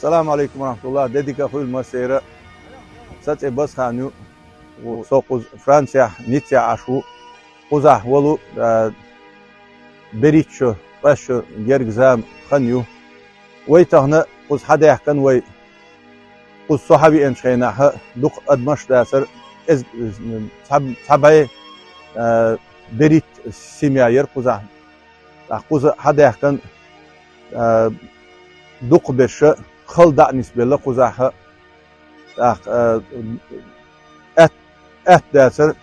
السلام عليكم ورحمة الله. ديدك أخوي المسيرة ساتي بس خانيو وسوق فرنسا نيتيا عشو قزح ولو بريتشو باشو جرجزام خانيو ويتهنا قز حدا يحكن وي قز صحابي انشيناها دوق أدمش داسر إز صحابي بريت سيمياير قزح قز حدا يحكن دوق بش خل دا نسبة له قزحها داسر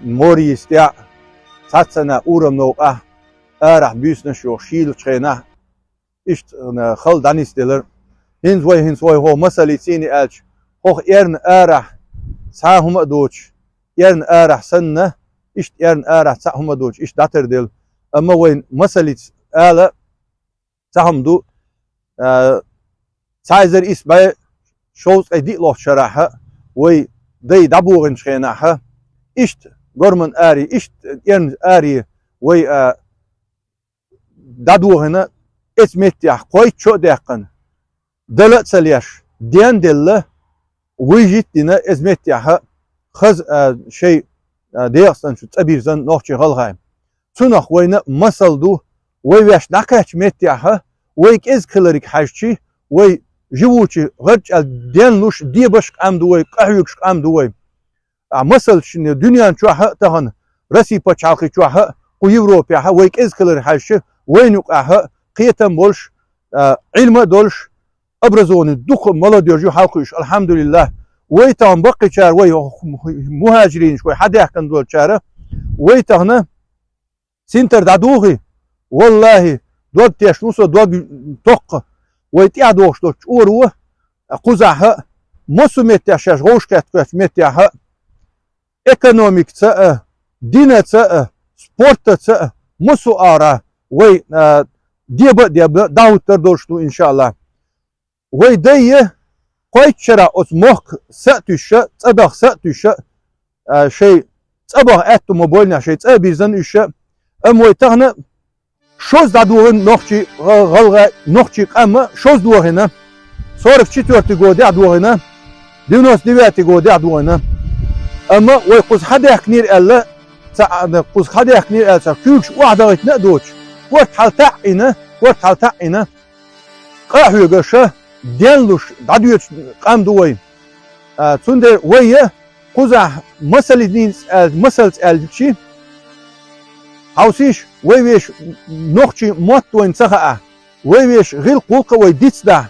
موري استيع ساتسنا أورم نوقع أرح بيسنا شو شيل شينا إشت خل دا نسبة هنز وي هو مسألة سيني ألش هو إيرن أرح ساهم دوش إيرن أرح سنة إشت إيرن أرح ساهم دوش إشت داتر دل أما وين مسألة آلة ساهم دو سايزر اسمه شوز ايدي لو شراحه وي دي دابورن شيناها اشت غورمن اري اشت ين اري وي دادورنا اسمتيا قوي تشو دقن دلت سليش دين دله ويجيت دينا اسمتيا خز شيء ديرسن شو تبيرزن نوخشي غلغايم تنخ وينا مسل دو وي ويش نكاش متيا ويك از كلريك حاجتي وي جووتي غرج الدين لوش دي باش قام دوي قهيوكش قام دوي مثل شنو دنيا نشوها تهن رسي باتشالخي شوها ويوروبيا ويك از كلر حاجتي وين يقعها قيتم بولش علم دولش ابرزون دوخ ملوديرجو حالقيش الحمد لله ويتام بقي شار وي مهاجرين شوي حدا يحكن دول شاره ويتهنا سنتر دادوغي والله دود تيش نوسو دود توق ويتيا دوش دوش أورو قزحها مسو متياشاش غوش كاتكاش متياها ايكونوميك تسا دينا تسا سبورت تسا مسو آرا وي ديبا داوتر دوشتو إن شاء الله وي دي قويت شرا أس موك سأتوشا تصدق سأتوشا شي تصبغ أتو موبولنا شي تصبيزن إشا وي تغنى شوز دادوغن نوخشي غلغة نوخشي قامة شوز دوغنا صورف چطورتي قودي دوغنا دينوس ديواتي قودي دوغنا اما ويقوز حدا يحكنير ألا قوز حدا يحكنير ألا كيوكش واحدة غيتنا دوش ورت حال تعينا قاحو يقشا دينلوش دادوش قام دوغي تندر ويا قوزا مسألة ألدشي هاوسيش ويش نوخشي موت وين سخاء ويش غير قولك ويديتس ده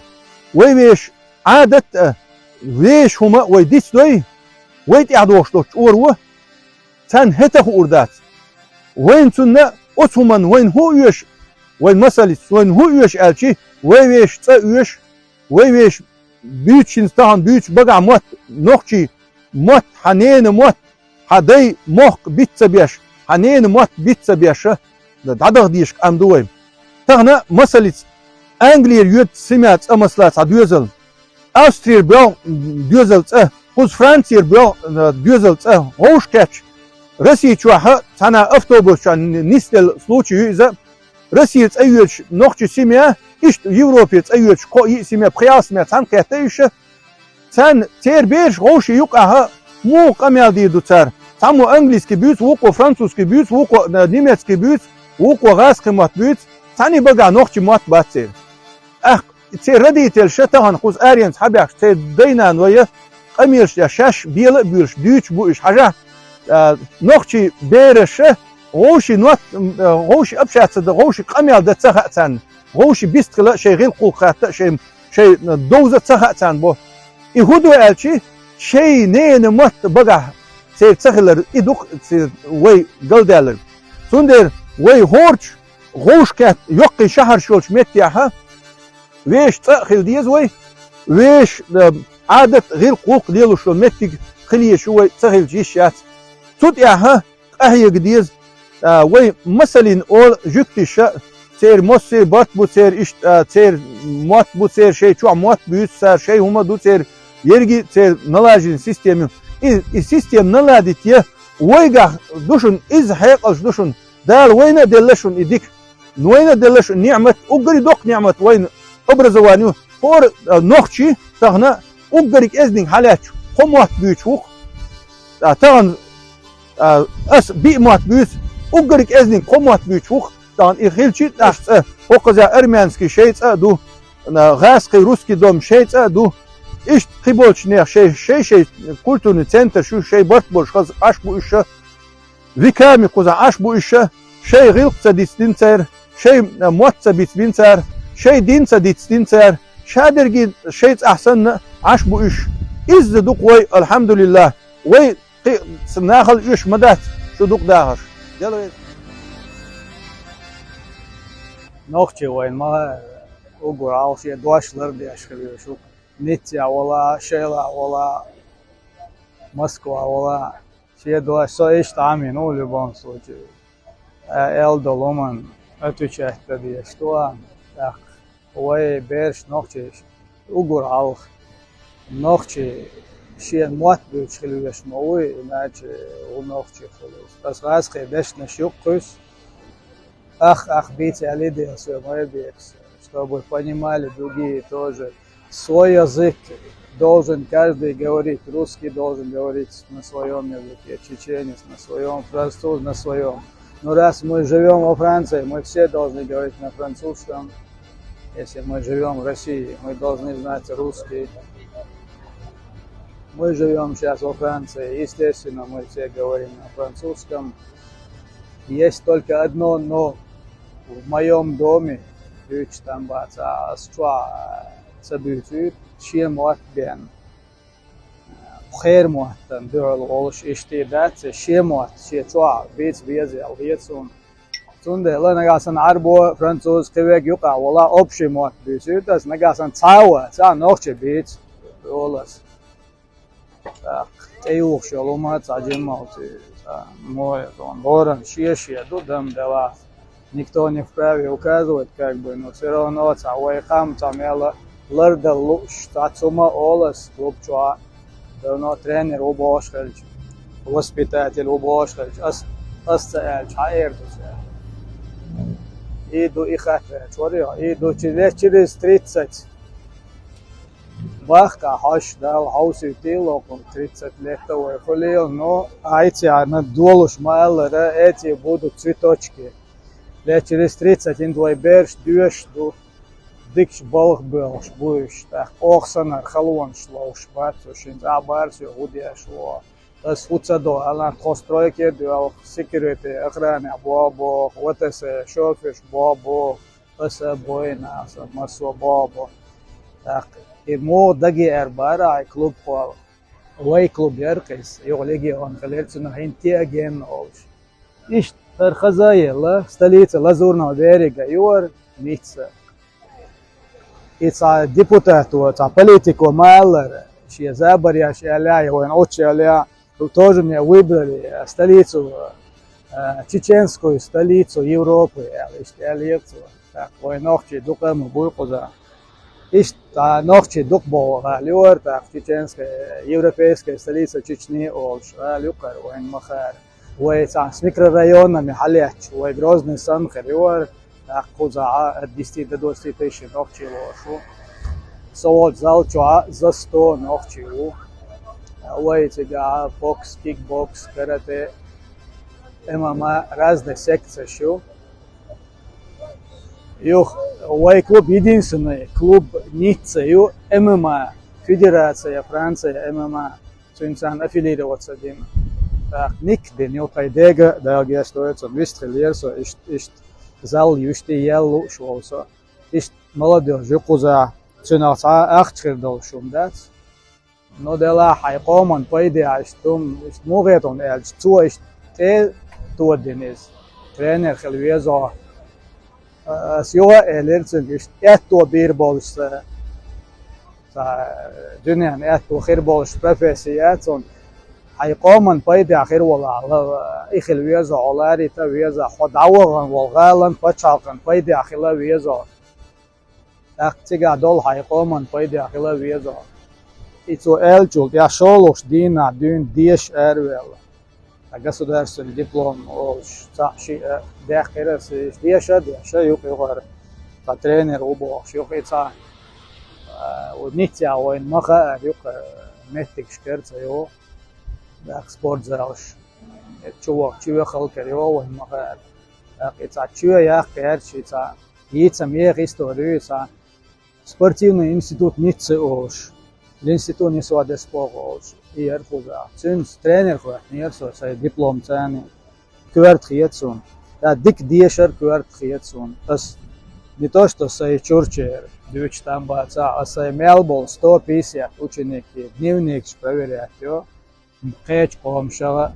ويش عادة ويش هما ويديتس دوي ويت يعدوش دوش أوروه تان هته أوردات وين سنة أتهمن وين هو يش وين مسألة وين هو يش ألشي ويش تأويش ويش بيتش نستهان بيتش بقع موت نوخشي موت حنين موت حدي موخ بيتس بيش حنين موت بيتس بيشه دادغ ديش قام دوي تغنا مسألة أنجلير يوت سمعت أمسلات دوزل أسترير بيو دوزل خذ فرانسير بيو دوزل هوش كاتش رسي شوها تنا أفتوبوس نستل سلوتشي إذا رسي أيوش نوخش سمع إيش يوروبي أيوش كوي سمع بخياس سمع تان كاتيش تان تير بيش هوش يقعها مو قميا دي دوتر تامو انجليز كبيوت ووكو فرانسوس كبيوت ووكو نيميتس كبيوت ووكو غاز كمات بيوت تاني بقى نوخشي مات باتسير تسير ردي تلشتا هنخوز اريانس حبيعش تسير دينان ويا قميرش يا شاش بيل بيرش ديوش بوش حاجة نوخشي بيرش غوشي نوات غوشي ابشات صدق غوشي قميال دا تسخأتان غوشي بيستقلا شي غير قول خاطئ شي دوزة تسخأتان بو يهودو الشي شي نين مات بقى سير تسخلر إدوك سير وي قلدالر سندر وي هورش غوش كات يقي شهر شولش متياها ويش تأخل ديز ويش عادة غير قوق ديالو شو متيك خليه شوي تسخل جيشات تودياها أهي قديز وي مثلا أول جكتشا سير موت سير بات بو سير إشت سير موت بو سير شيء شو موت بيوت سير شيء هما دو سير يرجي سير نلاجين سيستم السيستم نلاديتيه ويجا دوشن إز حيقش دوشن دال وين دلشون إديك وين دلشون نعمة أقري دوق نعمة وين образованию пор нохчи тагна уггарик эздин халач хомот бючух таган ас бимат бюс уггарик эздин хомот бючух таган ихилчи тахс окоза армянский шейца ду газский русский дом шейца ду иш хиболчнех шей культурный центр шу шей бортбош хаз ашбу иша виками коза ашбу иша шей гилкца дистинцер شيء موتسا بيتبينسر شيء دينسا ديتستينسر شادرجي شيء أحسن عاش بوش إز دوق وي الحمد لله وي سناخل إيش مدات شو دوق داهر يلا نوختي وين ما أقول عاوشي دواش لردي أشكبي شو نيتيا ولا شيلا ولا موسكوا ولا شيء دواش سو إيش تعمل نقول يبان صوتي إلدو لومن отвечать тогда, что так, ой, берешь ногти, угор алх, ногти, шен мат бьют хилвеш мой, иначе у ногти хилвеш. Посказка, беш на щукус, ах, бить алиды, все мой бекс, чтобы понимали другие тоже. Свой язык должен каждый говорить, русский должен говорить на своем языке, чеченец на своем, француз на своем. Но раз мы живем во Франции, мы все должны говорить на французском. Если мы живем в России, мы должны знать русский. Мы живем сейчас во Франции, естественно, мы все говорим на французском. Есть только одно но. В моем доме, там баца, чем отбен. خير مهتم دول أولش اشتيدات شيموت شيتوا بيت بيزي أو بيتون تونده لا نجاسن عربو فرنسوز كويك يقع ولا أبشي موت بيسيدس نجاسن تا نوخش بيت أولس تيوخ شلوما تاجم موتي موي دون боран шия дудам дела никто не вправе указывать как бы но все равно цавайхам тамела ларда луш тацума олас клубчуа давно тренер убошхельч, воспитатель убошхельч, أستعجل حايردوس إيدو إخاتر شوريو إيدو через 30 бахка хаш дал хауси тилоку 30 лет выхолил, но эти на долуш малера эти будут цветочки. Лет через 30 in твой берш дюш ду дикш балх белш будешь так охсанар халуан шлош батушин забарсю удяшло. Das Futzado, Alan Kostroike, dual security, охрана, бобо, вот это шофиш, бобо, это боина, масло бобо. Так, и мо даги эрбара, клуб пол, вай клуб яркис, его легион, коллекцию хинтиаген олш. Ишт Тархазаела, столица Лазурного берега, юр ница. Ица депутату, ица политику Маллера, шия забарья, шия ля, его очи ля. Тоже меня выбрали столицу, чеченскую столицу Европы, так, ой, ногти дукам буйкуза. Ишта ногти дукбо, люр, так, чеченская, европейская столица Чечни, олш, люкар, ой, махар. Ой, с микрорайонами халеч, ой, Грозный Самхер, люр, так, куза, от 10 до 20 тысяч ногти лошу. Совод зал чуа за 100 ногти у. Ой, тебя бокс, кикбокс, карате, ММА, разные секции шо. Юх, ой, клуб единственный, клуб Ницце, ю ММА, Федерация Франция ММА, инсан аффилироваться дим. Так, никде не утайдега, да, где стоит, он выстрелился, ишт зал юшти ялу шоуса, ишт молодежь, юкуза, ценаца, ахчердал шумдат. Но дела хайкоман пойди аштум мугетон элч цу иш те тоденис тренер хелвезо сиоа элерцен иш этто бир болш дунyan этто خير болш профессиятон хайкоман пойди ахир вала ихелвезо олари та веза ходавган волгалан пачалкан пойди ахила везо тактига дол хайкоман пойди ахила везо Ицо элчул, я шолош дина, дюн деш эрвел. Государственный диплом, дехерес, деша, юг югар. تا тренер وبوخ يوخ إتسا ونيتيا وين مخا يوخ متك شكرت يو داك سبورت زاوش تشوه خلق يو وين مخا إتسا تشوه يا كيرش إتسا يتسا ميغ إستوريو إتسا спортивный институт Ниццы ош, l'institut Nisuā de sport oš, ierfugā. Cins trener ko nierso sai diplom cēni, kvert hietsun. Ja, dik diešar kvert hietsun. Tas не то, что sai чурчер, дючь там баца, а sai Melbourne 150 ученики, дневник проверять, ё. Хэч помшага,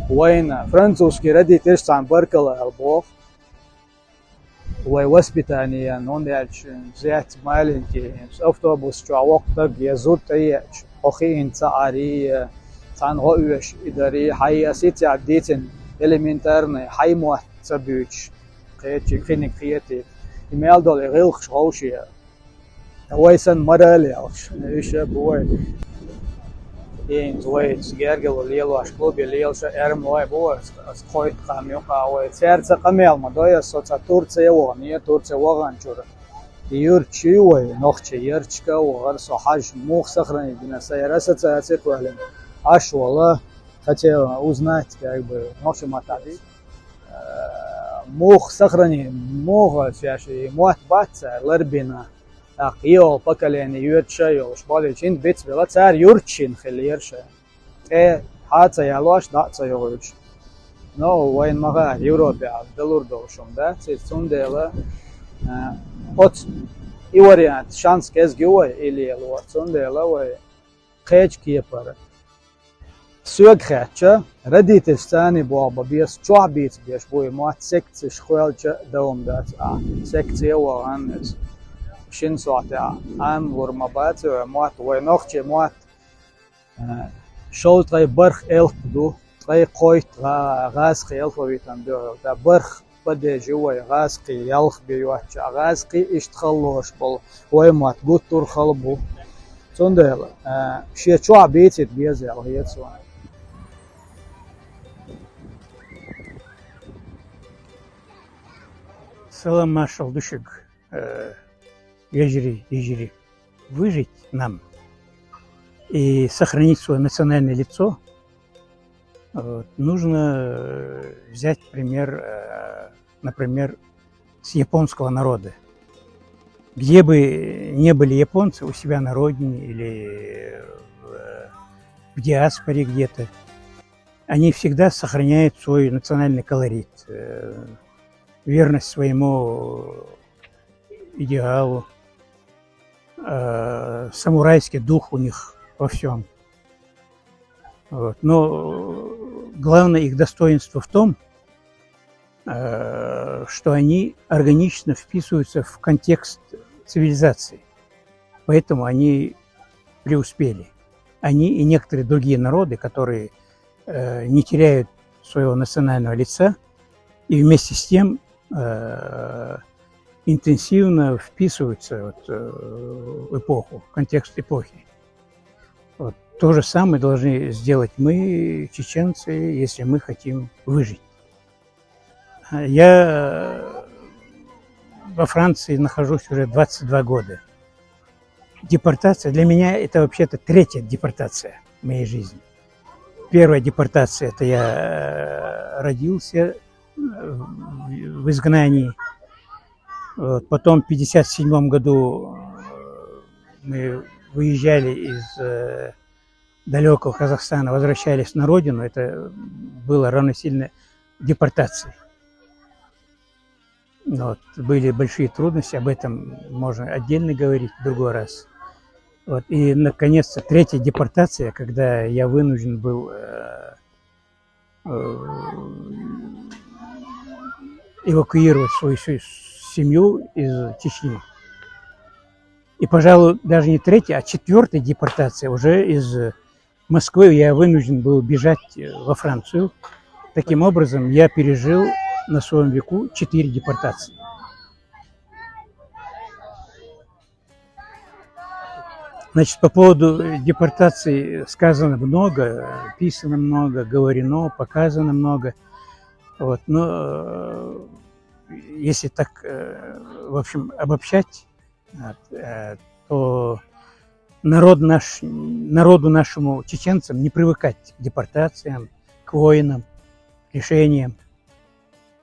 война, французский родитель сам баркала албов. ووسبيتانيا نونياتش زيت مالنتي أوتوبوس جوا وقت يزود تياتش أخي إنت عاري تان غوش إداري حي أسيت عديتن إليمنتارني حي موه تبيوش قيتش فينك قيتي إيميل دول غيلخ غوشيا ويسن مرالي أوش إيش بوي إين زويت جرجل ليلو أشكلوبي ليل شأرم واي بوس أسخويت قاميوقا ويتسيرت قميل مدويا صوتا تورتسيا وغنية تورتسيا وغانشورا يورتشي وي نوخشي يرتشكا وغرسو حاج موخ сохранить на ассоциации квалин аж والله хотел узнать как бы ноши матади موخ сохранить موخ شاشي موت باتسا لربنا أقيل بكلين يورتشي وشباليشين بيتس بلا تار يورتشين خليرشة حاتsa يالواش داتsa يورتش نو وين مغا يوروبيا دلوردوشم ده تسونديلا от и вариант шанс кез гюа или луацундела وي خيج كيبر سوق خاتشا رديت استاني بوابا بيس چوع بيت بيش بوي موات سكت شخوالچا دوم دات سكتيا وغانز شين سوعتا ام ورمبات موات وينوخچي موات شول تاي برخ الف دو تاي قويت غاز خيل فويتان دو تا برخ بدي جوا غاسقي يلخ بيواتش غاسقي اشتخلوش بل ويمات قطر خلبو صندل شيء شو عبيتت بيزي على هي تسوان Салам маршал Душек, ежели выжить нам и сохранить свое национальное лицо, нужно взять пример, например, с японского народа. Где бы не были японцы у себя на родине или в диаспоре где-то, они всегда сохраняют свой национальный колорит, верность своему идеалу, самурайский дух у них во всем. Вот. Но главное их достоинство в том, что они органично вписываются в контекст цивилизации. Поэтому они преуспели. Они и некоторые другие народы, которые не теряют своего национального лица и вместе с тем интенсивно вписываются в эпоху, в контекст эпохи. Вот. То же самое должны сделать мы, чеченцы, если мы хотим выжить. Я во Франции нахожусь уже 22 года. Депортация для меня это вообще-то третья депортация в моей жизни. Первая депортация – это я родился в изгнании. Вот. Потом в 1957 году мы выезжали из далекого Казахстана, возвращались на родину. Это было равносильно депортации. Вот. Были большие трудности, об этом можно отдельно говорить в другой раз. Вот. И, наконец-то, третья депортация, когда я вынужден был эвакуировать свою семью из Чечни. И, пожалуй, даже не третья, а четвертая депортация. Уже из Москвы я вынужден был бежать во Францию. Таким образом, я пережил на своем веку 4 депортации. Значит, по поводу депортации сказано много, писано много, говорено, показано много. Вот. Но если так, в общем, обобщать, то народу нашему, чеченцам, не привыкать к депортациям, к войнам, к лишениям.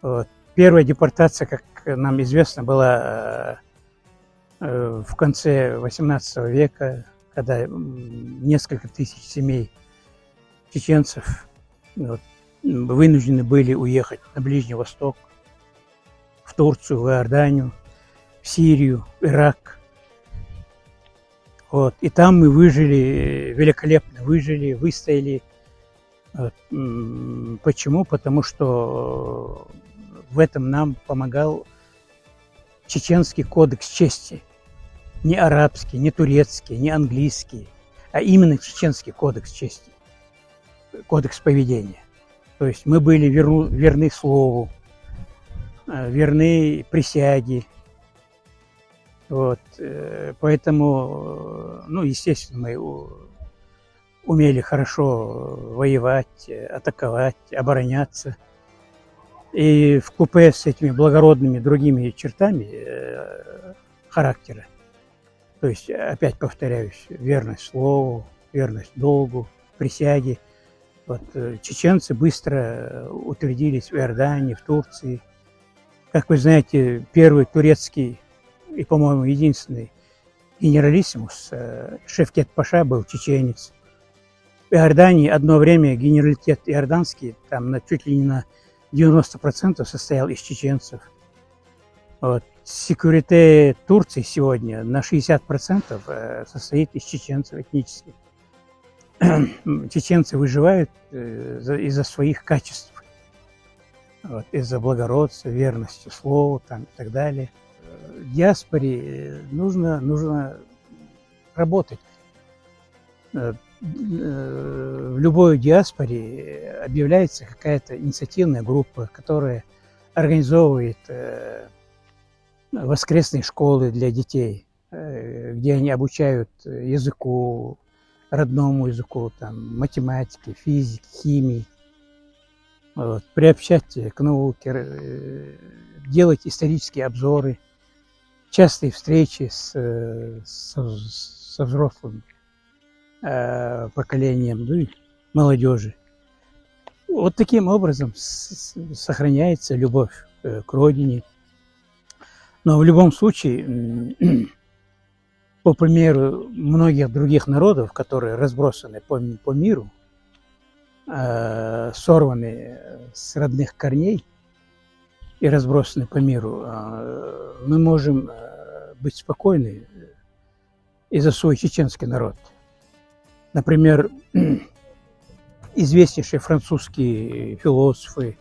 Вот. Первая депортация, как нам известно, была в конце XVIII века, когда несколько тысяч семей чеченцев вынуждены были уехать на Ближний Восток, в Турцию, в Иорданию, в Сирию, в Ирак. Вот. И там мы выжили, великолепно выжили, выстояли. Вот. Почему? Потому что в этом нам помогал чеченский кодекс чести. Не арабский, не турецкий, не английский, а именно чеченский кодекс чести, кодекс поведения. То есть мы были верны слову, верны присяге. Вот. Поэтому, естественно, мы умели хорошо воевать, атаковать, обороняться. И вкупе с этими благородными другими чертами характера, то есть, опять повторяюсь, верность слову, верность долгу, присяге. Вот, чеченцы быстро утвердились в Иордании, в Турции. Как вы знаете, первый турецкий и, по-моему, единственный генералиссимус Шевкет Паша был чеченец. В Иордании одно время генералитет иорданский, там чуть ли не на 90% состоял из чеченцев. Вот. Секьюрите Турции сегодня на 60% состоит из чеченцев этнических. Чеченцы выживают из-за своих качеств, вот, из-за благородства, верности слову и так далее. Диаспоре нужно работать. В любой диаспоре объявляется какая-то инициативная группа, которая организовывает воскресные школы для детей, где они обучают языку, родному языку, математике, физике, химии, вот, приобщать к науке, делать исторические обзоры, частые встречи со взрослым поколением, и молодежи. Вот таким образом сохраняется любовь к родине. Но в любом случае, по примеру многих других народов, которые разбросаны по миру, сорваны с родных корней и разбросаны по миру, мы можем быть спокойны и за свой чеченский народ. Например, известнейшие французские философы,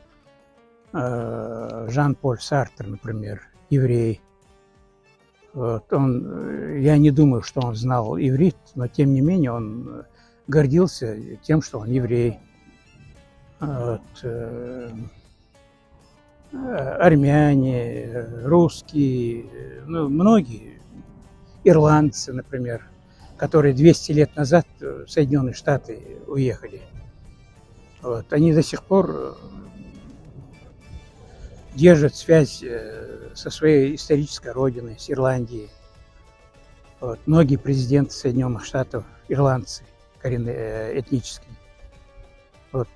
Жан-Поль Сартр, например, еврей. Вот, я не думаю, что он знал иврит, но тем не менее он гордился тем, что он еврей. Вот, армяне, русские, многие, ирландцы, например, которые 200 лет назад в Соединенные Штаты уехали. Вот, они до сих пор держат связь со своей исторической родиной, с Ирландией. Вот, многие президенты Соединенных Штатов ирландцы, этнические. Вот.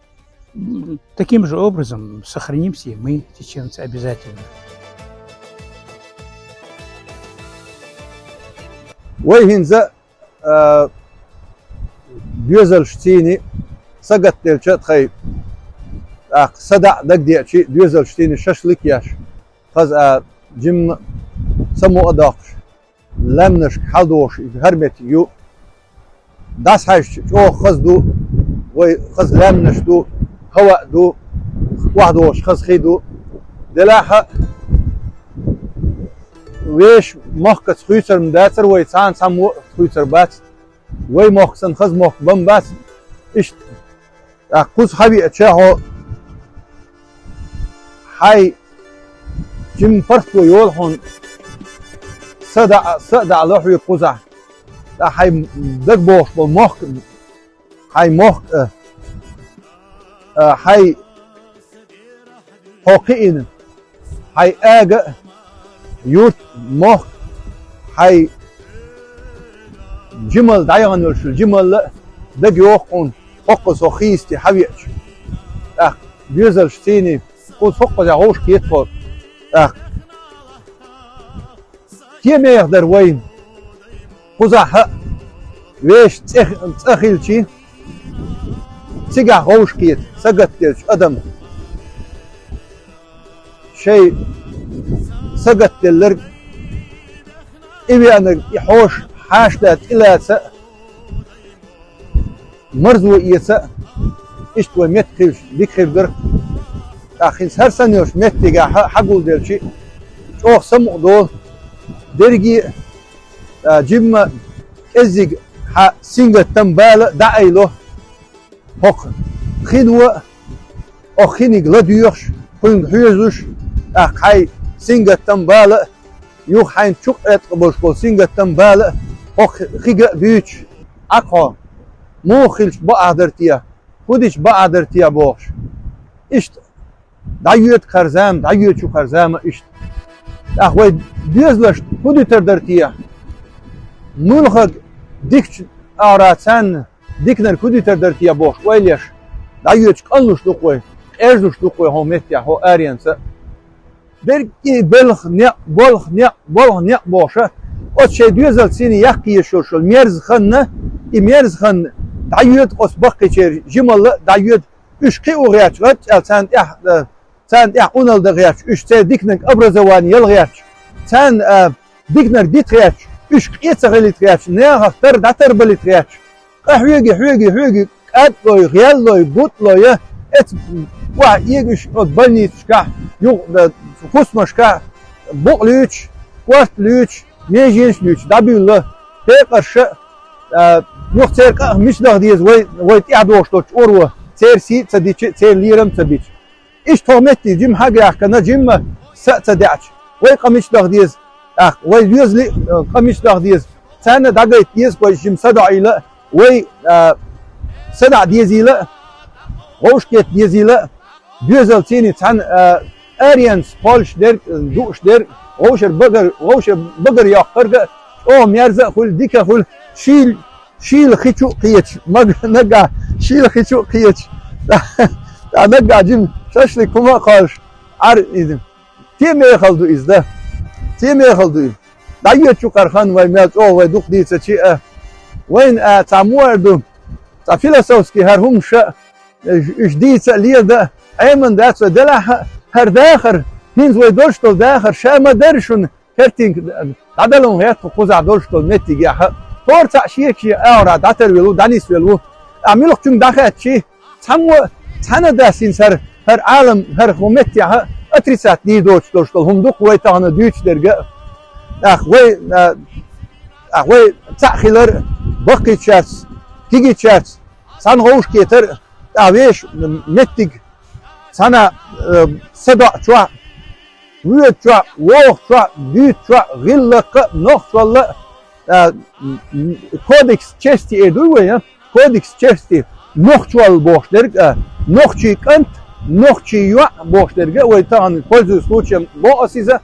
Таким же образом сохранимся и мы, чеченцы, обязательно. ويهنزا ديوزل شتيني سقط تلشت خي صدع دق شيء ديوزل شتيني ششلك ياش خز جم سمو أداقش لمنش حدوش هربت يو داس حاش أو خز دو وخز لمنش دو هواء دو وحدوش خز خيدو دلاحة ويش مخكس خيسر مداتر ويتسان سمو خيسر بات وي مخسن خز مخ بم بات إيش أقوس حبي أتشاهو حي جم فرطو يولحون صدع لوحي قزع حي دقبوش بمخ حي مخ حي حقين هاي آجا يوت مخ هاي جمل دايغن الشل جمل دق يوقون فقص وخيستي حبيتش بيزل شتيني قد فقص عوش كيتقر كي ما يقدر وين قزح ويش تأخيلشي تيجا غوش كيت سقط كيرش أدم شيء سقط كيلر إبي أنا يحوش حاشلات إلى س مرزو يسا إشتوى ميت خيش ديك خير در أخي هر سنة ميت تيجا حقول ديرشي شو سمع دول درجي جيم كزيج ح سينجا تنبال دعي له حق خدوة أو خنيج لديوش كون حيزوش أخي سينجا تنبال يوخ حين شق أتقبلش كل سينجا تنبال حق خيجا بيتش أقوى مو خلش بقدرتيا خودش بقدرتيا بوش إشت دعيت خرزام دعيت شو خرزام إشت أخوي بيزلش خودي تردرتيا ملخد ديك أراتسان ديكنر خودي تردرتيا بوش ويليش دعيت قلش لقوي إرزوش لقوي هو متيا هو أريانس دركي بلخ نيا بوشة أشي بيزل سيني يحكي شو ميرز خن ميرز خن دعيت أسبق كتير جمل دعيت إشقي وغياتش غت سان أونال دغياتش إشتى ديكنك أبرزوان يلغياتش سان ديكنك ديت غياتش إشقي تغليت غياتش نيا هختار داتر بليت غياتش حويجي أتلوي غيالوي بوتلوي إت واحد يجيش قبلني تشكا يو فوسمشكا بقليتش ورتليتش ميجينش ليتش دابيله بيقرش يختار مش دغديز وي تعدوش توش أروه تيرسي تديش تير ليرم تبيش إيش تومتي جيم حاجة يحكنا جيم سأتدعش وي قميش دغديز وي يوزلي قميش دغديز سنة دقيت ديز وي جيم صدع إلى وي صدع ديزي لا غوش كيت ديزي لا بيوزل تيني تان أريانس بولش در دوش در غوشر بقر يقرق أو ميرزا خل ديكا خل شيل خيشو قيتش نقع شيل خيشو قيتش نقع جيم شاشلي كما قالش عار إذن تيم يخلدو إزده تيم يخلدو إز دايت شو قرخان ويميات أو ويدوق ديسة شيء وين تعموردو تعفيلسوفسكي هرهم شا جديد ليه ده أيمن ده دلها هر داخر هينز ويدورشتول داخر شا ما درشون هرتينك عدلهم هيت فقوزع دورشتول متي جاها تورتا شيء أورا داتر ويلو دانيس ويلو أعملوا كم دخلت شيء تحنا داسين سر هر عالم هر خمتي ها أتريسات دي دورشتول هم دوق ويتانا ديوش درجة أخوي تأخيلر بقي شاتس تيجي شاتس سان غوش كيتر تعويش متيج سانا صدع شوا ويد شوا ووخ شوا ديت شوا غلق نخ ولا كودكس تشستي ادوي يا كودكس تشستي نخ شوا البوش درج نخ شي كنت نخ شي يوا بوش درج ويتان كل случаем بواسيزه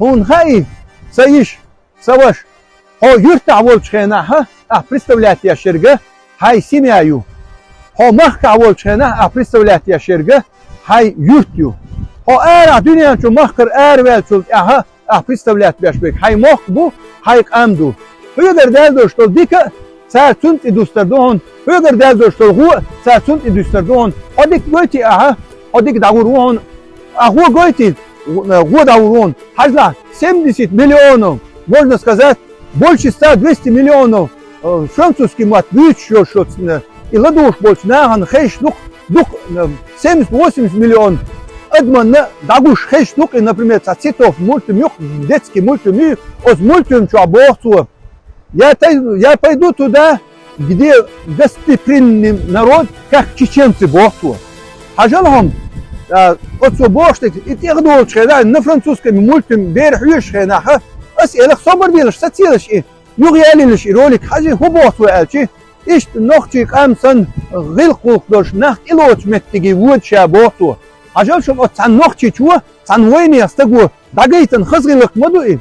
هون هاي سيش سواش هو يرتع والشينا ها представляет я шерга هاي семьяю هو مخكع والشينا представляет я шерга هاي يرتيو هو ارا دنيا شو مخكر ارвел ها представляет бешбек هاي مخ بو هاي قامدو يقدر دالدو что дика ساعتون ادوستردون يقدر دالدو что هو ساعتون ادوستردون одик гойти одик дагурон هو гойти هو дагурон хажла 70 миллионов можно сказать больше 100-200 миллионов французский мат вычё что и ладуш больше наган хейш дук 70-80 миллион адманна дагуш хейш дук и например цитов мультимюк детский мультимю от мультим чабохцу я пойду туда где гостеприимный народ как чеченцы бохцу хажалхам от собоштик и тех долче да на французском мультим берхюш хенаха أسئلة صبر ديلش ستيلش إيه يغياليلش إيروليك حاجة هو بوت وقالشي إيش نوختي قامسن غيل قوق دوش نخت إلوش متجي وود شابوتو حاجة شو عن نوختي شو عن وين يستقوا دقيتن خزغلق مدوئ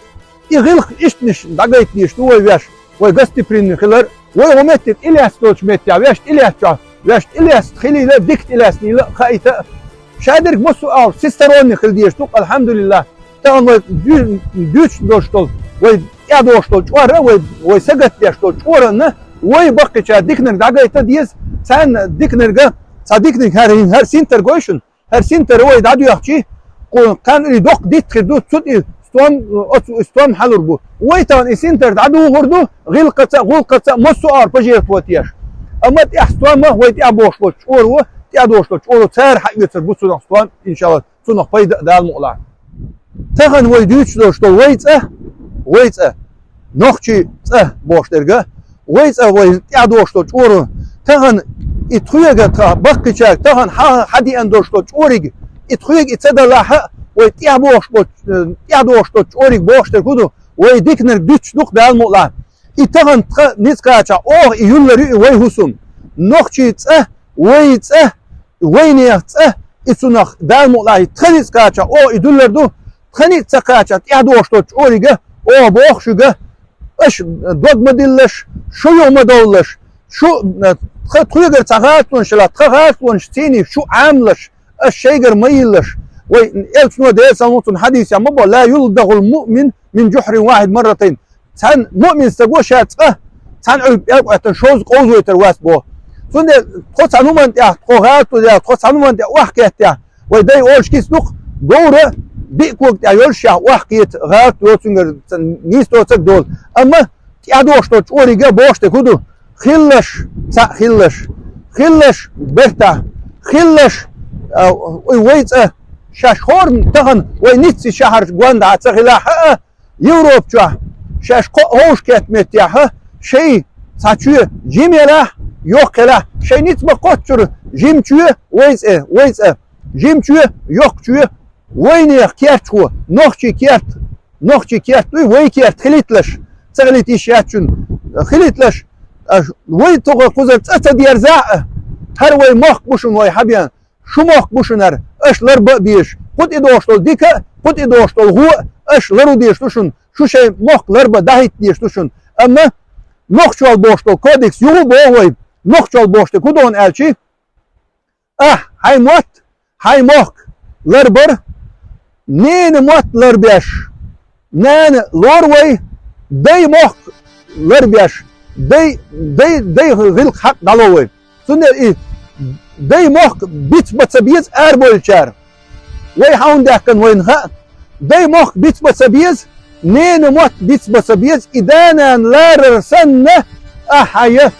يغلق إشتنش دقيتني شو ويش ويقصتي برين خلر ويومتت إلياس توش متى ويش إلياس شا ويش إلياس تخلي لا دكت إلياس ني لا خايته شادرك بصوا أو سيستروني خلديش توق الحمد لله تمام ويدوش دوشتول ويدوشتول شوارة ويسقط ديشتول شوارة ويبقى شا ديكنر دقيته ديز سان ديكنر جا صديقني هر سنتر قويشن هر سنتر هو يدعو يحكي كان يدق ديت خدو تصد استوام حلور بو ويتان سنتر دعو غردو غلقة مصو ار بجير توتياش اما تي استوام هو تي ابوش شور هو تي ادوش شور تار حق يتر بو سو استوام ان شاء الله سو نقبي دال مقلع تخن هو يدوش دوشتو ويت نوخشي بوش درجه ويت هو تي ادوش شور تخن اتخويغا بقيشاك تهان حدي اندوشتو چوريگ اتخويغ اتسدلاها ويتيابوشتو چوريگ بوشتر كودو ويديكنر دوچ دوق دال مولا اتهان نيسكاچا او يولري ويهوسوم نوخچي وينيخ اتسونخ دال مولا تخنيسكاچا او يدولردو تخنيسكاچا تيادوشتو چوريگ او بوخشوغا اش دوغمديلش شو يومدولش شو تخيجر تغاتون شلا تغاتون شتيني شو عاملش الشيجر ميلش ويلسنو ده سنوتن حديث يا مبا لا يلدغ المؤمن من جحر واحد مرتين تان مؤمن استقوا شات تان علب شوز قوز ويترواس بو سند تخص عنومن يا تغاتو يا تخص عنومن يا وحكيت يا ويداي اولش كيس دوق دوره بيكوك يا يولش وحكيت غات يوتسنجر نيستو تك دول اما تيادوش تو اوريغا بوشت كودو خلش برتا خلش ويت شاشخورن تهن وينيتسي شهر جواند عتسخلا يوروب جا شاش هوش كت متيا شي ساتشو جيميلا يوكلا شي نيت بقوتشر جيمچو ويت جيمچو يوكچو وينير كيرتو نوخشي كيرت وي كيرت خليتلش تغليتي شاتشون خليتلش وي توغ قوزر تاتا ديار زاء هر وي موخ بوشن وي حبيان شو موخ بوشنر اش لرب بيش قد ادوشتول ديكا قد ادوشتول هو اش لرو ديشتوشن شو شي موخ لرب داهيت ديشتوشن اما نوخشوال بوشتول كودكس يو بووي نوخشوال بوشتول كودون الشي هاي موخ لربر نين موت لربيش نان لوروي دي موخ لربيش دي غلق حق دالوي سنة ايه دي موخ بيت بتسبيز اربولشار وي هاون داكن وينها دي موخ بيت بتسبيز نين موت بيت بتسبيز ادانا لار سنة هاي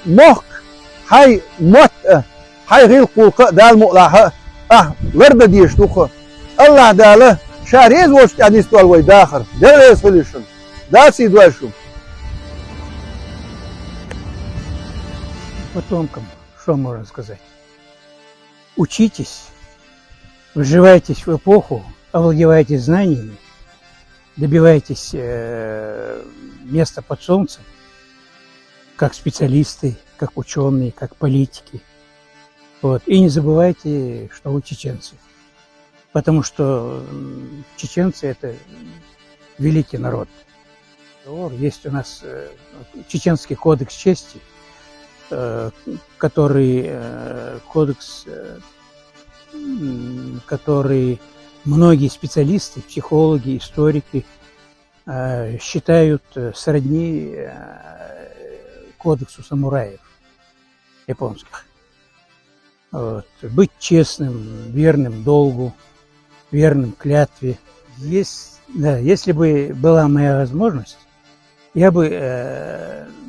موخ هاي موت هاي غلق دال مقلعها ورد ديشتوخ الله داله شاريز وش يعني استوال وي داخر ده سوليوشن да ситуацию. Потомкам, что можно сказать? Учитесь, вживайтесь в эпоху, овладевайте знаниями, добивайтесь места под солнцем, как специалисты, как ученые, как политики. Вот. И не забывайте, что вы чеченцы. Потому что чеченцы – это великий народ. Есть у нас Чеченский кодекс чести, который многие специалисты, психологи, историки считают сродни кодексу самураев японских. Вот. Быть честным, верным долгу, верным клятве. Если бы была моя возможность, я бы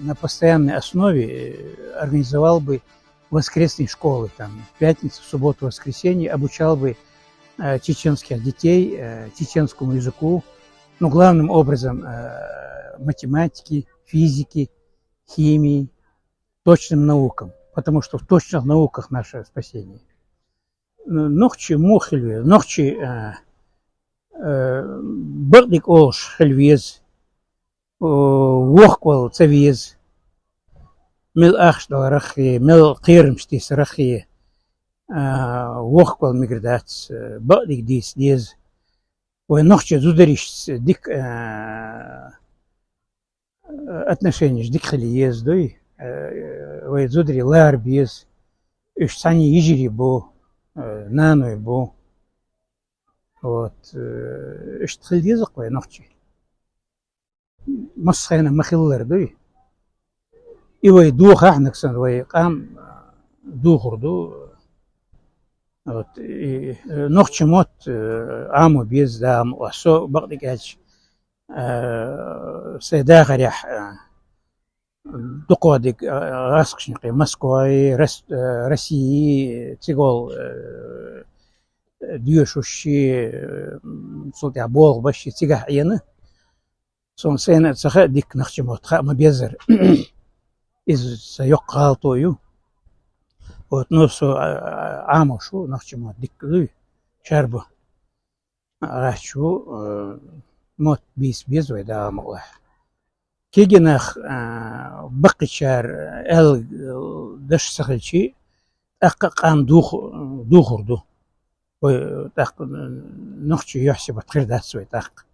на постоянной основе организовал бы воскресные школы, там, в пятницу, в субботу, в воскресенье, обучал бы чеченских детей чеченскому языку, но главным образом математике, физике, химии, точным наукам, потому что в точных науках наше спасение. Нохчи мухельве, нохчи бардик олш хельвез, وخقول تفيز مل أخشدل رخي مل قيرمشتيس رخي وقت المقردات بقدك ديز ونخشى زودريش ديك отношения ديك خليز دوي وزودري لار بيز إيش ثاني يجري بو نانو بو إيش تخليز قوي نخشى مسخنا مخلر دوي إيوه دوخ نكسن وي قام دوخردو نخشى موت عامو بيز دام وسو بقدك هالش سيداخر يح دقودك راسك نقي مسكوي رسي تقول ديوشوشي صوتي عبوغ باشي تيجح عينه صون سينا تسخى ديك نخشى موت خا ما بيزر إذا سيقال طويو وتنوسو عامو شو نخشى موت ديك ذوي شربه راح شو موت بيز ويدا مغلح كي نخ بقي شار ال دش سخلشي قام دوخردو وتاق نخشى يحسب تخير ده سوي تاق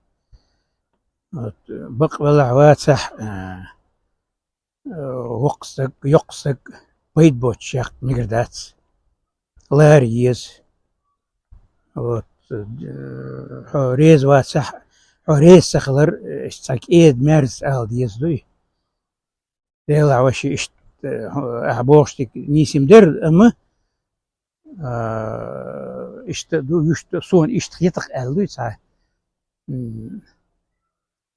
بق بلع واتح وقصك يقصك بيت بوت شيخ مقردات لاريز حوريز واتح حوريز سخلر اشتاك ايد مارس اهل ديز دوي ديلا وشي اشت احبوشتك نيسم در اما اشت دو يشت صون اشت خيطق اهل دوي صح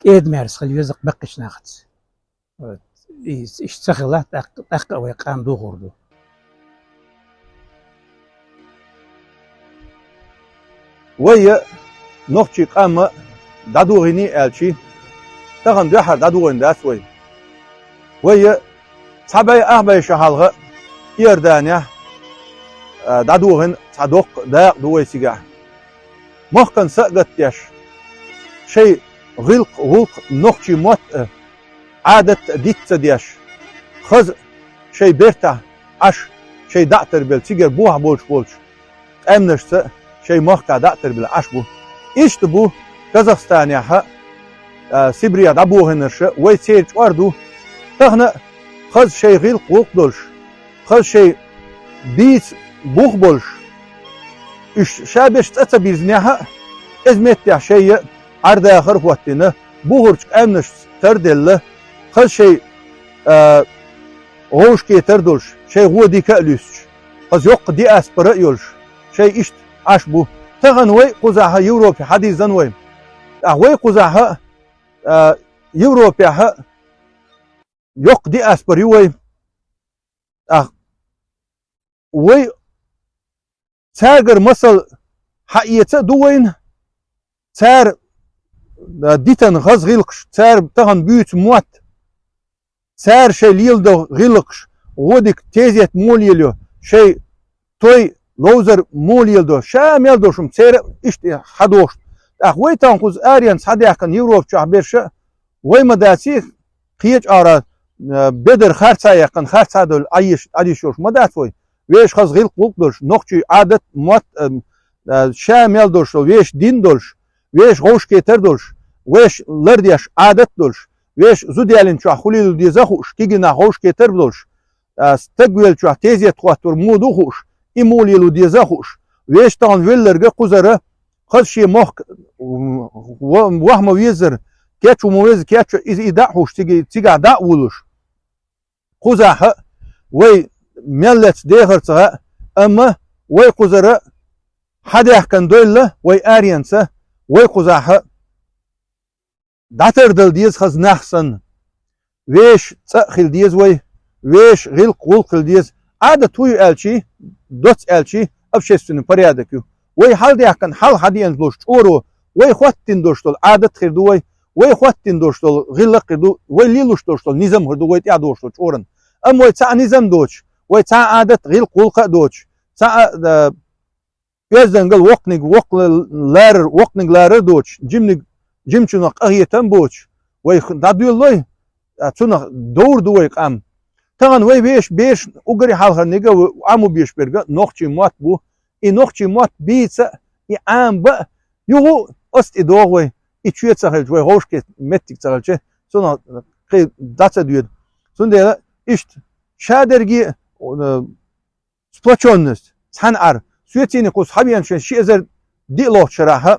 ايد مارس خلي يزق بقش ناخت اشت سخلة تاق ويقام دو غردو ويا نوخشي قام دادو غني الشي تغن دحر دادو غن داسوي ويا صباي اهباي شهالغه يردانيا دادو غن صدوق داق دوي سيغا مخكن سقط ياش شيء غلق نوخشي موت عادة ديت دياش خز شيء بيرتا عش شيء دعتر بالسيجر بوها بولش امنش شيء مخكا دعتر بالعش بو ايش تبو كازاخستان يا سيبريا دابو هنرش ويسير واردو تهنا خز شيء غير قوق دولش خز شيء بيس بوخ بولش ايش شابش تتبيزنيها ازمت يا شيء عرض اخر وقتنا بوغرش امنش تردل خز شيء غوش كي تردولش شيء هو دي كالوش خز يوق دي اسبرا يولش شيء اشت عشبو تغن وي قزاها يوروبي حديث زنوي وي قزاها يوروبيا يوق دي اسبر يوي وي تاجر مصل حقيقة دوين تار ديتن غز غيلقش تار تغن بيوت موت تار شي ليلدو غيلقش ودك تيزيت موليلو شي توي لوزر موليلدو شامل شم تار اشتي حدوش وي تنقز اريان صديق كان يوروب شعبيرش وي مداسي قيج ارا بدر خرصا يقن خرصا دول ايشوش مداسوي ويش خز غيل قلقدوش نوخشي عادت موت شامل دوش ويش دين دوش ويش غوش كيتر دوش ويش لرديش عادت دوش ويش زوديالين شو خليل دي زخوش كيجنا غوش كيتر دوش استقبل شو تيزي تواتر مودو خوش ايموليلو دي زخوش ويش تان ويلرغ قزره خز شي مخ وهم ويزر كاتشو مويز كاتشو إذا إداحوش تيجي دا ولوش قزاها وي ملت ديغرتها أما وي قزرة حدا كان دويلة وي آريانسة وي قزاها داتر دل ديز خز نحسن ويش تأخل ديز ويش غيل قول ديز عادة توي ألشي دوت ألشي أبشيستن بريادكيو وي حال دي كان حال حديان دوش أورو وي خواتين دوشتول عادة خير دوي وي خواتين دوشتول غلق دو وي ليلوش دوشتول نظام هردو وي تيا دوشتول اورن ام وي تاع نظام دوش وي تاع عادة غيل قولقة دوش تاع يزنقل وقنق لارر دوش جمشنق اهيتن بوش وي دادو لوي تونق دور دوي قام تان وي بيش أجري حالها نيجا وعمو بيش برجع نوختي مات بو نوختي مات بيتsa عام بقى يهو أست إدوغوي تشويت سهل شوي هوشك متك سهل شيء سونا كي داتsa ديود سون ده إشت شادرجي سبلاتشونس سحنعر سويتيني قوس حبيان شيء زر دي لوت شراها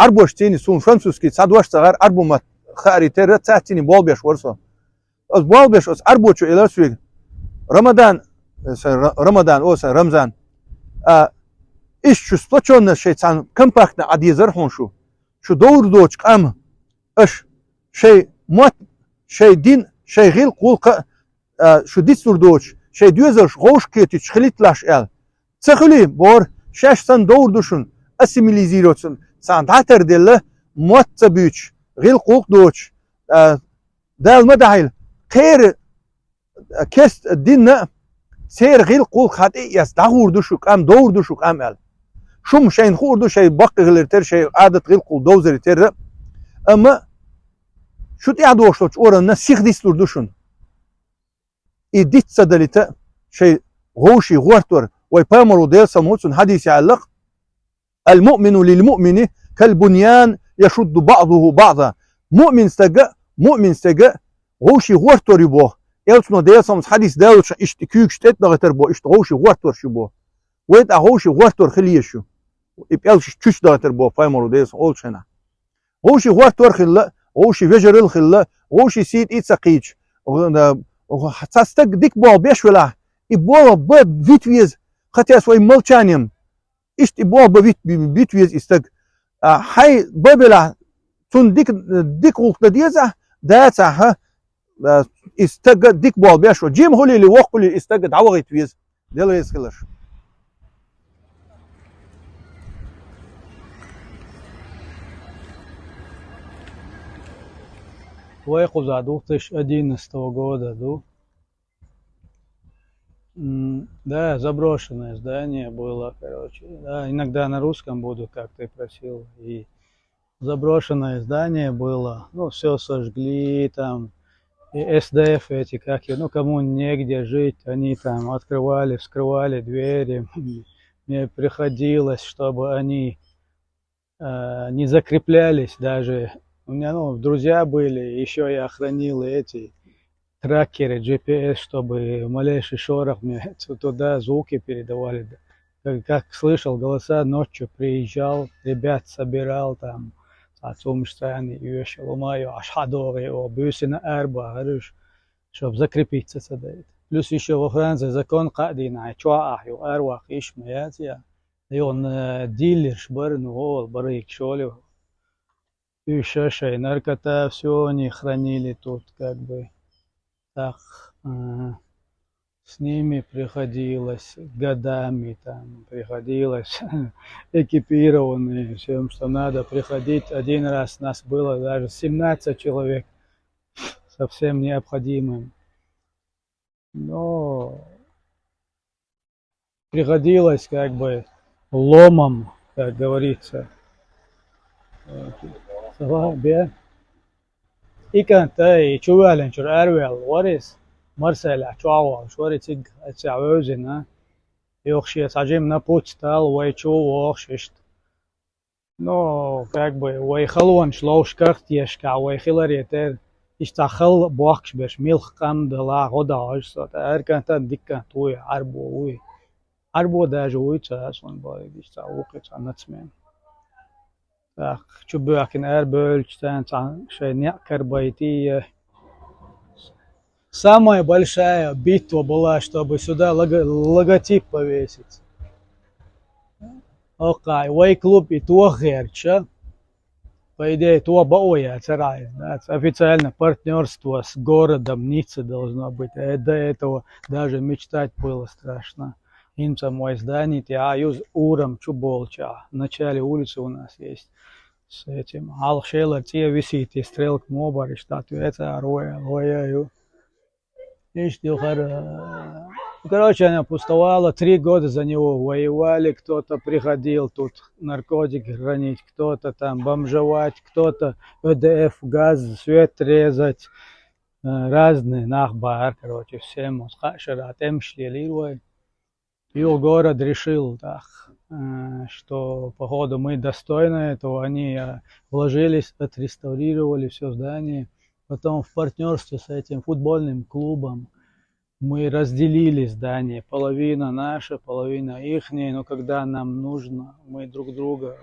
أربوش تيني سون فرانسوسكي صادوش صغار أربو ما خاري ترى تاتيني بولبيش ورسو أز بولبيش أز أربوشو إلى سويق رمضان أوس رمضان إيش شو سبلاتشونس شيء تان كمباكتنا عادي زرحون شو دور دوش قام إيش شيء موت شيء دين شيء غير قولق شو ديستور دوش شيء دوزرش غوش كيتي خليت لاش إل تخلي بور شاش سن دور دوشن أسيميليزيروتسن سان تعتر دله موت تبيش غير قولق دوش دال مدعيل خير كست الدين سير غير قولق خاتي يس دور دوشك أم دور دوشك أم إل شو شيء نخور دو شيء بقى غير تر شيء عادة غير قول دوزر تر أما شو تعدو وشلوش أورا نسيخ ديستور دوشن إديت سدلتا شيء غوشي غورتور ويبامرو ديل سموتسون حديث يعلق المؤمن للمؤمن كالبنيان يشد بعضه بعضا مؤمن استجا غوشي غورتور يبوه يلسنو ديل سموت حديث داوش اشتكيك شتت نغتر بو غوشي غورتور شبوه ويت غوشي غورتور خليشو يبقالش تشوش دغتر بو بامرو ديل اولشنا غوشي غورتور خلا غوشي فيجرل خلا غوشي سيت إتساقيج حتى ديك بول بيش ولا يبول بفيتويز خاطر سوي ملشانيم إيش يبول بفيتويز استق هاي بابلا تون ديك وقت ديزا داتها استق ديك بول بيش جيم هولي اللي وقولي استق دعوة تويز ديلا يسخلش Вейку за 2011 года, да, заброшенное здание было, короче, да, иногда на русском буду, как ты просил, и заброшенное здание было, ну, все сожгли, там, и СДФ эти, как и, ну, кому негде жить, они там открывали, вскрывали двери, мне приходилось, чтобы они не закреплялись даже. У меня, ну, друзья были, еще я охранил эти трекеры, GPS, чтобы малейший шорох мне туда звуки передавали. Как слышал голоса, ночью приезжал, ребят собирал там, Сумштани, Юша, Лумаю, Ашхадори, Бюсина Эрба, говоришь, чтобы закрепиться сюда. Плюс еще во Франции закон Кадина, Чуах, Эрвах, Ишмаятия, и он дилер, шбарну, гол, барык, шолев. И шашей, наркота, все они хранили тут, как бы, так, с ними приходилось, годами там, приходилось, экипированные, всем, что надо, приходить. Один раз нас было даже 17 человек, совсем необходимым. Но приходилось, как бы, ломом, как говорится. بيا إيكان تاي شوالن شر أرويل وريس مرسل عشوا شوري تيج تعوزنا يخشي ساجم نبوت تال ويشو وخششت نو как бы ويخلون شلوش كرت يشكع ويخلر يتر يشتخل بوخش بش ملخ قام دلا غدا عشت أركان تان دكان توي عربو داجوي تاسون باي يشتاوقت عنتمن شو بيحكي Airbus, شيء некер бойти. Самая большая битва была, чтобы сюда логотип повесить. Окей, вей клуб и то герча. По идее, то боя царай. Официально партнерство с городом Ницце должно быть. До этого даже мечтать было страшно. Инца мой здание, я юз урам чуболча. В начале улицы у нас есть. С этим Алшелер те висит и стрелк мобар и статуэта роя. Короче, она пустовала, 3 года за него воевали, кто-то приходил тут наркотики хранить, кто-то там бомжевать, кто-то ЭДФ, газ, свет резать. разные нахбар, короче, всем шаратем шлилируй. И город решил, так, что, походу, мы достойны этого. Они вложились, отреставрировали все здание. Потом в партнерстве с этим футбольным клубом мы разделили здание. Половина наша, половина ихняя. Но когда нам нужно, мы друг друга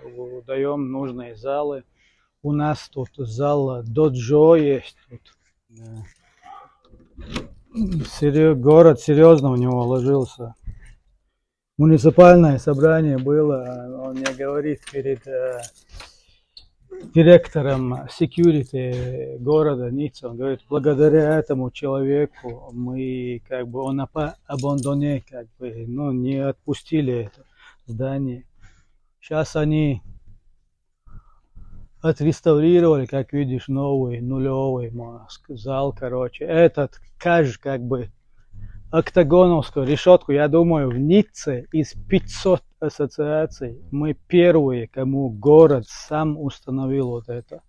даем нужные залы. У нас тут зал доджо есть. Город серьезно в него вложился. Муниципальное собрание было, он мне говорит перед директором security города Ницца, он говорит, благодаря этому человеку мы как бы он абандоне, как бы, ну, не отпустили это здание. Сейчас они отреставрировали, как видишь, новый нулевый зал, короче. Этот как бы октагоновскую решетку, я думаю, в Ницце из 500 ассоциаций мы первые, кому город сам установил вот это.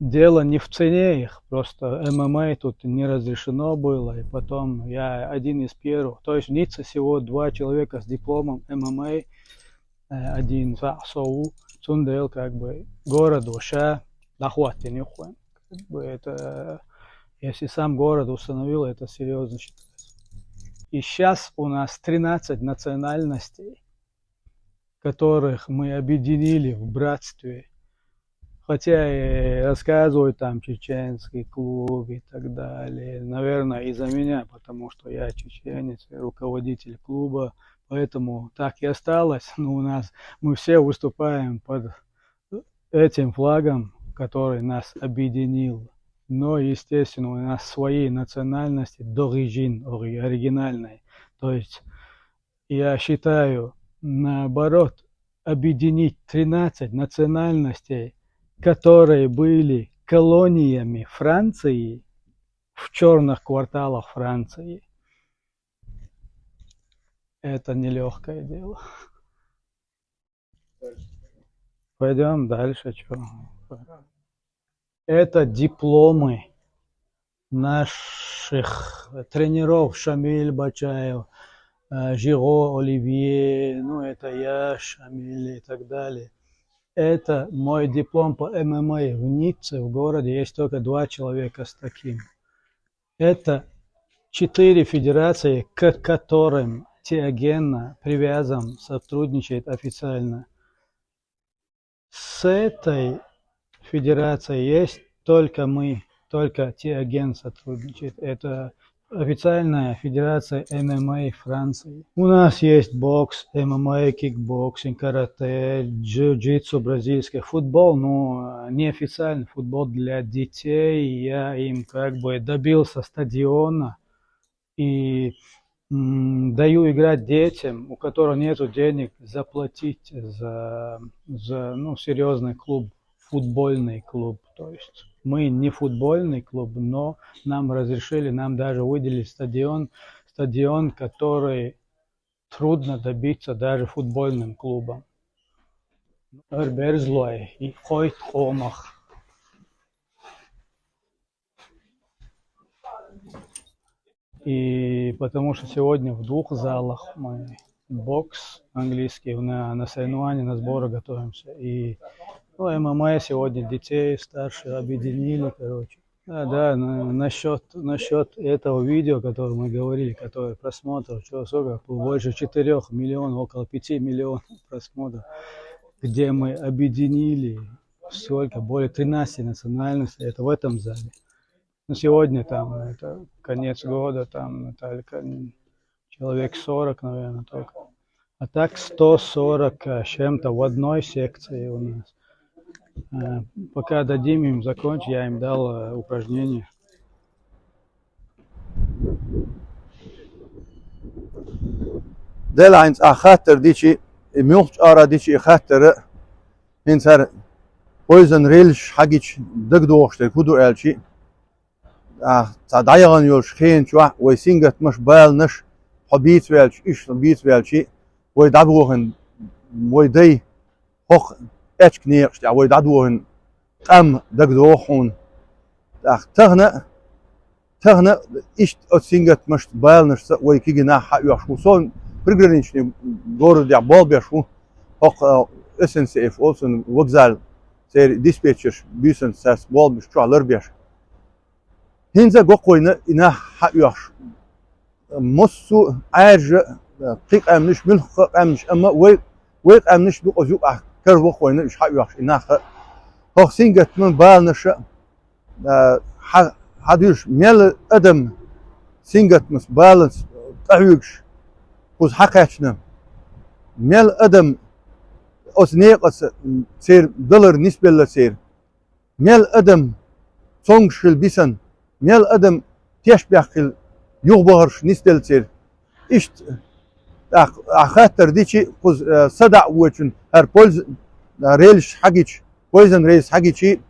Дело не в цене их, просто ММА тут не разрешено было, и потом я один из первых. То есть в Ницце всего 2 человека с дипломом ММА, один САУ, Цундел, как бы городу ша дохватит не хуй. Как бы это, если сам город установил, это серьезно считается. И сейчас у нас 13 национальностей, которых мы объединили в братстве. Хотя и рассказывают там чеченский клуб и так далее. Наверное, из-за меня, потому что я чеченец, руководитель клуба. Поэтому так и осталось. Но у нас мы все выступаем под этим флагом, который нас объединил. Но, естественно, у нас свои национальности, d'origine, оригинальные. То есть, я считаю, наоборот, объединить 13 национальностей, которые были колониями Франции в черных кварталах Франции. Это нелегкое дело. Пойдем дальше. Что? Это дипломы наших тренеров Шамиль Бачаев, Жиро Оливье, ну это я, Шамиль и так далее. Это мой диплом по ММА в Ницце, в городе. Есть только 2 человека с таким. Это 4 федерации, к которым Теогена привязан, сотрудничает официально. С этой федерацией есть только мы, только Теоген сотрудничает. Это официальная федерация ММА Франции. У нас есть бокс, ММА, кикбоксинг, карате, джиу-джитсу, бразильский футбол, но неофициальный футбол для детей. Я им как бы добился стадиона и даю играть детям, у которых нет денег заплатить за серьезный клуб, футбольный клуб. То есть мы не футбольный клуб, но нам разрешили, нам даже выделили стадион, который трудно добиться даже футбольным клубом. Берзлой и Хойт Омах. И потому что сегодня в 2 залах мы бокс английский, на соревнования, на сборы готовимся. И ММА сегодня детей старших объединили, короче. Да, насчет этого видео, которое мы говорили, которое просмотров, сколько, больше 4 миллионов, около 5 миллионов просмотров, где мы объединили сколько, более 13 национальностей, это в этом зале. Но сегодня там, это конец года, там только человек 40, наверное, только. А так 140 с чем-то в одной секции у нас. Пока дадим им закончить, я им дал упражнение. دل عند آخر دیچی میوچ آرا دیچی خاطر هنسر پویزن ریلش حاجیش دکدوشته کدو الچی تعدایان یولش خین شو ویسینگت مش بالنش حبیت ویلش ایش حبیت ویلشی ویدابوهن ویدی هخ اتش نیرش ویدابوهن قم دکدوهن تغنى تهنا إيش أتسينجت مش بالنش ويكيجنا حق يشوفون برجرينشني دور دي عبال بيشوف حق SNCF أولسن وقزال سير ديسبيتشر بيسن ساس بال بيشتغل على بيش هنزا قوينا إنا حق يش مصو عاج قيق أمنش ملخ أمنش أما ويق أمنش دو أزوق كر قوينا إيش حق يش إنا حق سينجت من بالنش حديش ميل أدم سينجت مس بالانس تعيش خذ حقاتنا ميل أدم أسنيقس سير دولار نسبة لسير ميل أدم صنش البيسن ميل أدم تشبه يغبرش نسبة لسير إشت أخاطر ديشي خذ صدع وجن هر بولز ريلش حقيش بويزن ريس حقيشي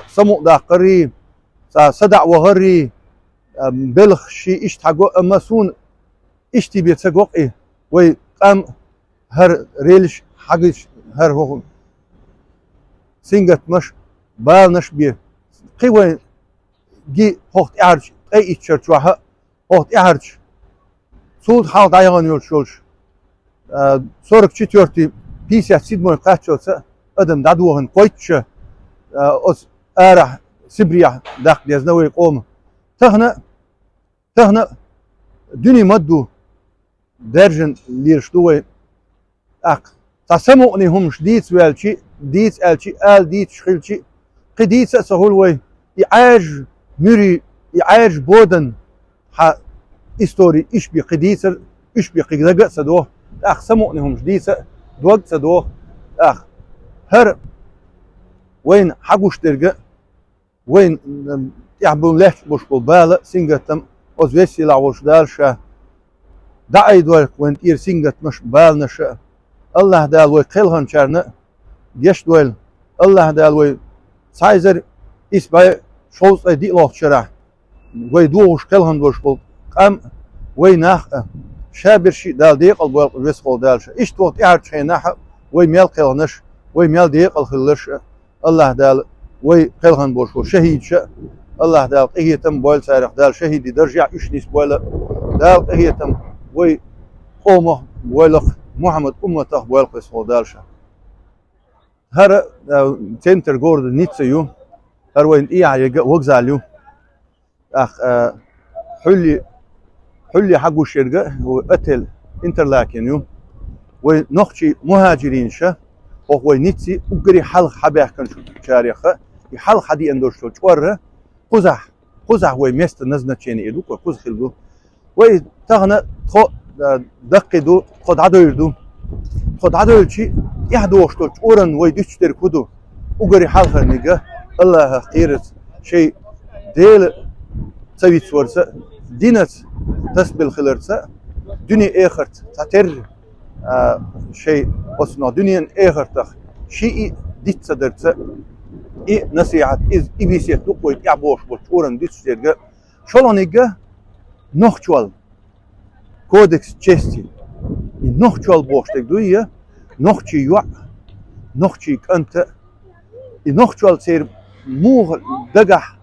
سمو داقري صدع وغري بلخ شي إشت حقو أما سون إشتي بيتسقوق إيه ويقام هر ريلش حقيش هر هو سينجت مش بالنش بيه قوي جي هوت إعرج أي إتشرجوها هوت إعرج سود حال دايغان يولشولش صورك چتورتي بيسيا سيدمون قاتشوتسا أدم دادوهن قويتش أس آره سبريا داق ديزنوي قوم تهنا دوني مدو درجن ليرشتوي تسمعني همش ديت والشي ديت الشي ديت شخيلشي قديت سهول وي يعاج مري يعاج بودن ح استوري إيش بقديت إيش بقدقة سدوه سمعني همش ديت دوق سدوه هر وين حقوش ترجع وين يعبون ليش بوش بالبالة سينجتم أزويسي لعوش دالشة دعي دول وين إير سينجت مش بالنشة الله دال وي قيلهن شرنا جيش دول الله دال وي سايزر إسباي شوز أي دي لوح شرع وي دوش قيلهن دوش بول قام وي ناخ شابر شي دال ديقل بول ويسخول دالشة إيش توت إعرض شي ناح وي ميل قيلهنش وي ميل ديقل خلش الله دال وي قيلهن بوشو شهيد شا الله دال قهيتم بويل سارق دال شهيد درجع إشنيس بويل دال قهيتم وي قومه بويلخ محمد أمته بويل قيسو دال شا هر تنتر جورد نيتسيو هر وين إيا وقزاليو حلي حقو الشرقة وقتل انترلاكينيو ونخشي مهاجرين شا وهو نيتسي وقري حل حبيه كان شاريخه يحل حدي اندوش تو چوره قزح وي مست نزنه چيني ادو قز خلدو وي تغنا خو دقدو خد عدو شي يحدوش تو چورن وي دشتر كدو وقري حل خنيغه الله خيرت شيء ديل تسوي ورسه دينت تسبل خلرسه دني اخرت تاتر شيء أصنع دنيا آخرتخ شيء ديت صدرت إيه نصيحة إبيسيت تقوي يعبوش بتورن ديت صدرت شلونيجا نخشوال كودكس تشستي نخشوال بوش تقدوية نخشي يوع نخشي أنت نخشوال سير موغ دقح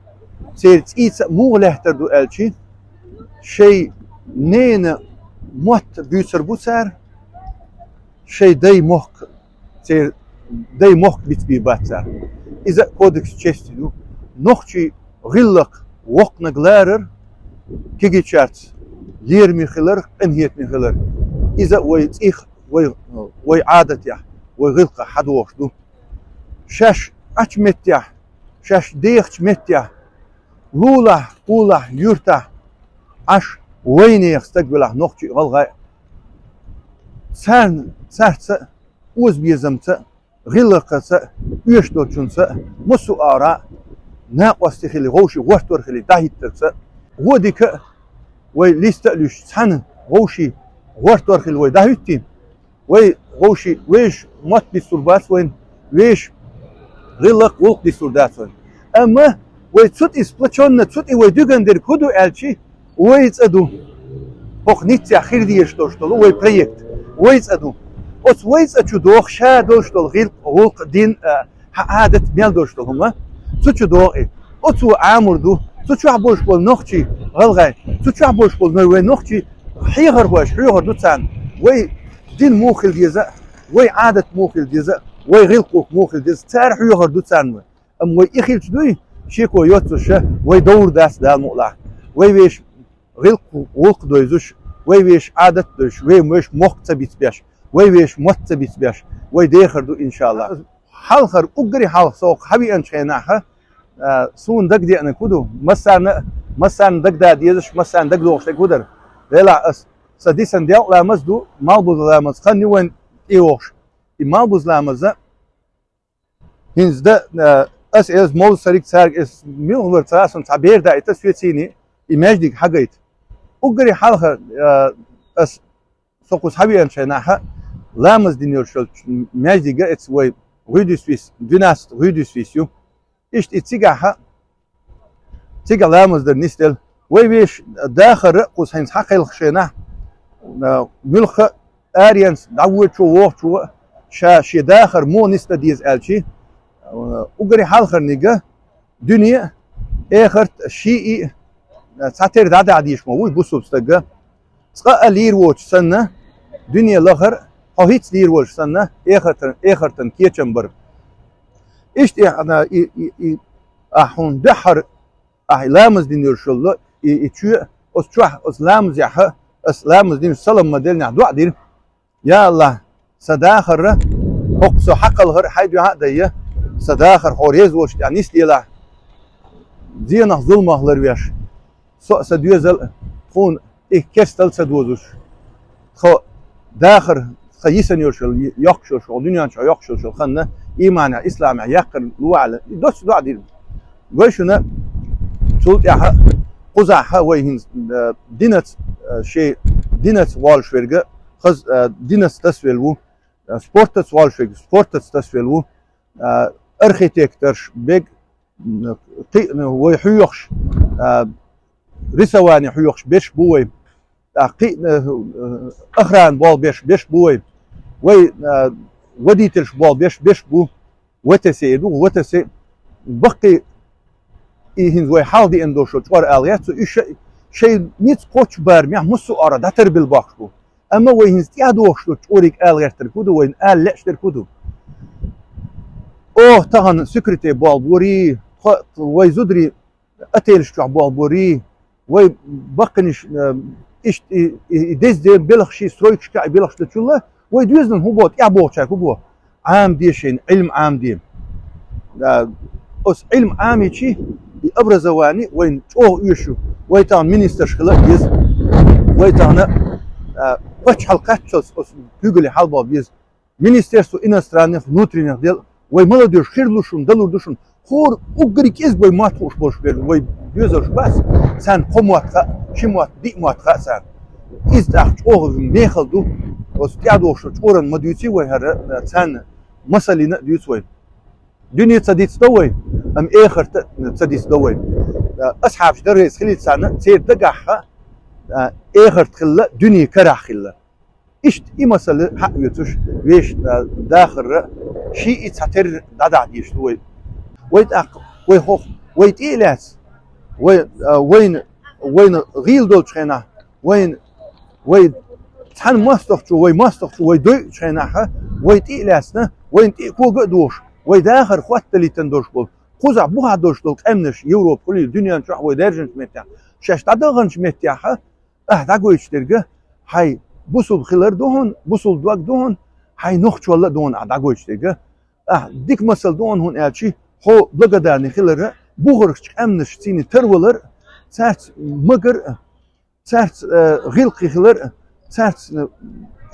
سير تيس موغ لهتر دو ألشي شيء نين موت بيسر بوسر شيء داي مخ سير داي مخ بيتبي باتسر إذا كودكس تشستيدو نخشي غلق وقنا غلارر كيجي تشارت لير ميخلر انهيت ميخلر إذا ويتيخ وي عادتيا ويغلق حدوش دو شاش أشمتيا شاش ديخ متيا لولا قولا يرتا أش ويني يستقبله نخشي غلغاي سرت اوز بيزمت غلقت يشتوچنس مسو آرا ناقوستي خلي غوشي وحتور خلي داهيترس وديك وي ليستلوش سن غوشي وحتور خلي وي داهيتي وي غوشي ويش مات بسربات وين ويش غلق وق بسردات وين اما وي تسوت اسبلچون تسوت وي دوغندر كودو الشي وي تصدو بوخ نيت اخير دي يشتوشتلو وي بروجكت ويز أدو أس ويز أشو دوخ شا دوشتل غير غلق دين عادة ميل دوشتل هما سوتشو دوخ أسو عامر دو تشوع بوش بول نختي غلغي تشوع بوش بول نروي نختي حيغر واش حيغر دوتان وي دين موخل ديزا وي عادة موخل ديزا وي غلقوك موخل ديزا تار حيغر دوتان ام وي اخيل تدوي شيكو يوتوش وي دور داس دال مقلا وي ويش غلق دويزوش وي ويش عادة دوش وي ويش موخ تبيت بيش وي ويش موت تبيت بيش وي ديخر دو ان شاء الله حلخر اقري حلخ سوق حبي انشيناها سون دق دي انا كودو مسان دق دا ديزش مسان دق دوغش كودر لا اس سديسن ديال لا مزدو مالبوز لا مز خني وين ايوش مالبوز لا مز هينز دا اس از مول سريك سارك اس ميلور تاسن تعبير دا تسويتيني ايماجديك حقيت اقري حلخر اس سوق حبي انشيناها لا مز دينيرشل ماجديك اتس وي ريدو سويس ديناست ريدو سويسيو إيش تيجاها تيجا لامز در نستل ويش داخل رقص هينس حق الخشينة ملخ أريانس دعوة شو وقت شي داخل مو نستديز ألشي وقري حالخر نيجا دنيا آخر شيء ساتر دادا عديش موي بوسوب استجا سقا لير ووش سنة دنيا لخر هيت لير ووش سنة آخر تنكية چمبر إيش أنا أحون دحر لامز دين يرشلو يتشو أسشوح أسلامز يحه أسلامز دين سلام مدلنا دوا دير يا الله صداخر أقصى حق الغر حيد يعديه صداخر حوريز وش يعني استيلا زينه ظلمه لرويش سو سدوزل خون إيه كستل سدوزوش خو داخر خيسن يرشل يقشش ودنيا شو يقشش خنّه إيمانه إسلامه يقر لوعله دوس دوا دير قويشنا سلط يحه قزعها ويهن دينت شيء دينت والشورجة خز دينت تسويلو سبورتس والشورج سبورتس تسويلو أرخيتكترش بيج قي ويحيوخش رسواني حيوخش بيش بوي قي أخران بال بيش بوي وي وديترش بال بيش بو وتسيدو وتسي بقي إيهن زوي حالدي إندوشو تقار آليات سو شيء نيت قوش بارمي مسو أرى داتر بالباقشو أما ويهن ستيادوشو تقوريك آليات تركودو وين آل لأش تركودو أوه تغن سكرتي بالبوري وي زدري أتيلش بالبوري وي بقنش إيش إديز دي بلخشي سرويكش كاي بلخش تشوله وي دوزن هو بوت يعبوه شاك هو عام ديشين علم عام دي أس علم عامي شيء بأبرز واني وين أوه يشو ويتان مينستر شخلا بيز ويتان قش حلقات شوس أس بيقولي حلبا بيز مينسترسو إنسترانيف نوترينيف ديل وي ملادير خيرلوشون دلوردوشون خور أقريك إز وي ما تخوش بوش بير وي بيزرش بس سان قموات خا شموات ديموات خا سان إز تأخش أوه ميخل دو أس تيادوش تورن مديوتي وي هر سان مسألة ديوتوي دنيا تصديت دوي أم آخر تصديت دوي أصحاب شدرس خليت سنة سير دقعها آخر تخلى دنيا كره خلى إيش إيه مسألة حق يتوش ويش داخل شيء يتحتر دادع ديش دوي ويتأق ويخوف ويتإيلاس وين غيل دول شخينا وين تحن مستخشو وي مستخشو وي دوي شخيناها ويتإيلاسنا وين تيكو قدوش ويداخل خوات اللي تندوش بول خوزع بوها دوش دول امنش يوروب كل الدنيا نشوح ويدرجن شمتيا شاش تدغن شمتيا داقو يشترقه هاي بوصل خلر دوهن بوصل دوك دوهن هاي نخش ولا دوهن داقو يشترقه ديك مسل دوهن هون الشي هو بلغداني خلر بوغرش امنش سيني ترولر سارت مقر سارت غلقي خلر سارت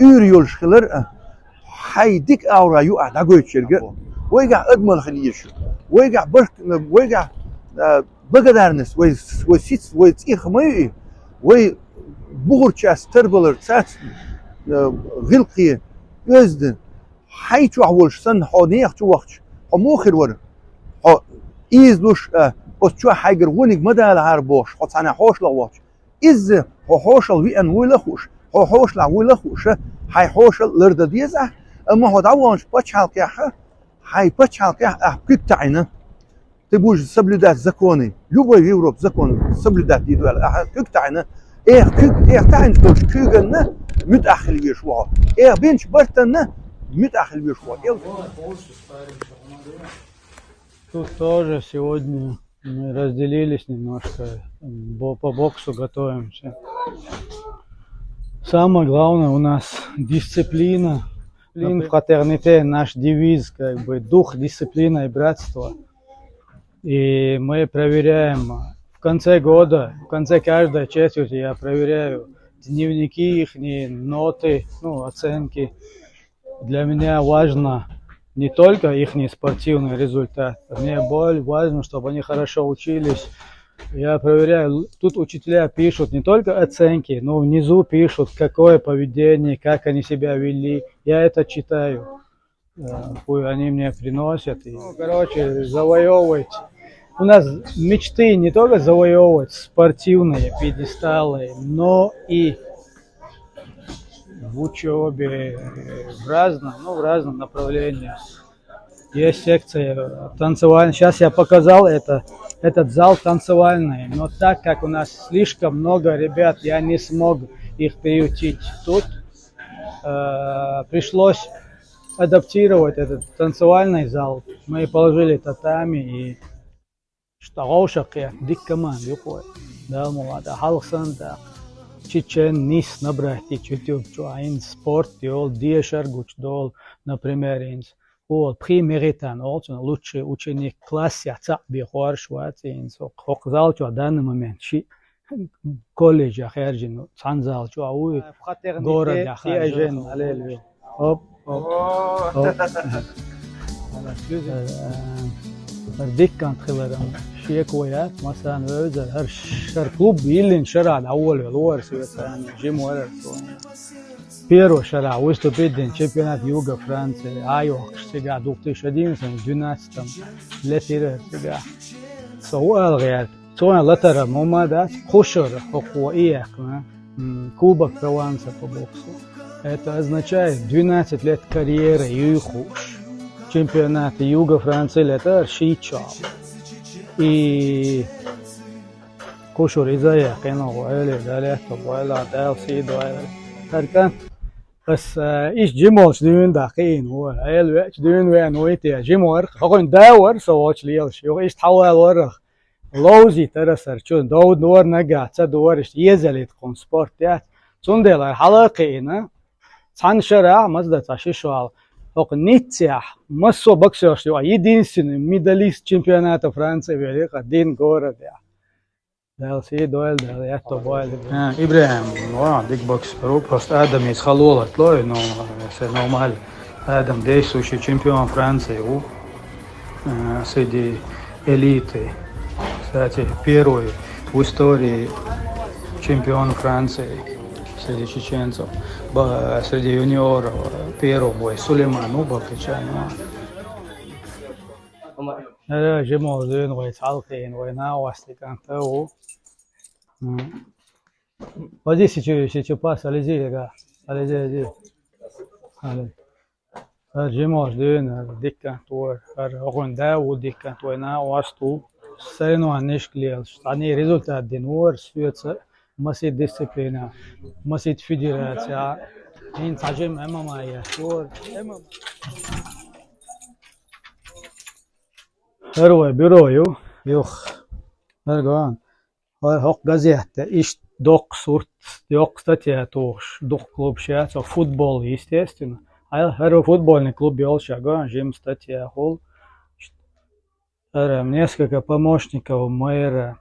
يوريولش خلر هاي ديك اورا يو داقو يشترقه ويقع أجمل خليش ويقع برك ويقع بقدرنس ويسيت ويتيخ ماي وي بورتشاس تربلر سات غلقي يزد حيتو عولش سن حونيخ تو وقت مؤخر ور إيزلوش أستوى حاجر ونيك مدى العربوش خد سنة حوش لواتش إز حوش الوي أن ويلخوش حوش لا ويلخوش هاي حوش لرد ديزه أما هو دعوانش بتش حالك هاي بتش حالك كيف تعينه ты будешь соблюдать законы. Любой в Европе закон соблюдать индивидуально. А как тайна? Тайна, что кюгана мутахил вишва. Бенч бартана мутахил вишва. Тут тоже сегодня мы разделились немножко, по боксу готовимся. Самое главное у нас дисциплина, фратерните, наш девиз, как бы дух, дисциплина и братство. И мы проверяем в конце года, в конце каждой четверти я проверяю дневники их, ноты, оценки. Для меня важно не только их спортивный результат, мне более важно, чтобы они хорошо учились. Я проверяю, тут учителя пишут не только оценки, но внизу пишут, какое поведение, как они себя вели. Я это читаю, они мне приносят. Завоевывать. У нас мечты не только завоевывать спортивные пьедесталы, но и в учебе в разном направлении. Есть секция танцевальная. Сейчас я показал этот зал танцевальный, но так как у нас слишком много ребят, я не смог их приютить тут. Пришлось адаптировать этот танцевальный зал. Мы положили татами и штаушак диккаман юхой. Да, молода халсанда. Чечен нис набрати чутюб чуаин спорт дол диешар гуч дол, например, инс. Вот, примеритан, лучший ученик класса, бихуар шватинс, хокзал чуа данный момент, колледж ахерджин, цанзал чуа уй, город ахерджин, аллилуйя. Оп. دكان خلرم شيك ويات مثلا وزر هر كلوب يلين شرع الأول والورس يعني جيم ورر بيرو شرع وستو بيدين شامبيونات يوغا فرنسا ايو شتيغا دوقتي شدين سن دوناتستم لتير شتيغا سوال غير سوال لتر مومادات خشر حقوقية Кубок Прованса по боксу. Это означает 12 лет карьеры юхуш. Чемпионаты Юга Франции это шичал. И кушур изая кено вайле далето вайла далси дуайла. Харкан بس إيش جيمولش دين دقين هو عيل وقت دين وين ويتي جيمور خون داور سواتش ليالش يو إيش تحول ورخ لوزي ترسر شون داود نور نجا تصدورش يزلت كون سبورتات صندلا حلقينا цан шара мазда ташишвал ок нитсях массо боксер что единственный медалист чемпионата Франции велик один город я дал си дуэль дал я то бойл Ибрахим дик бокс просто Адам из Халола тлой но все нормально Адам действующий чемпион Франции среди элиты кстати первый в истории чемпион Франции среди чеченцев, среди юниоров, первый бой Сулейман Убакичан. هذا جمودين ويتعلقين ويناوستي كان تو. ودي سيتشو باس allez-y les gars, allez-y. Allez. هذا جمودين ديكان تو روندا وديكان تو يناوستو. سينو عنيش كليش. عني ريزولتات دينور سويتس مسيت ديسциплина, مسيت فيدرация, ин тажим ММА яшур. Первое бюро юх. Эрган. Хок газета иш док сурт, док статья тош, док клуб сейчас, футбол естественно. А футбольный клуб Белшаган, жим статья хол. Несколько помощников мэра.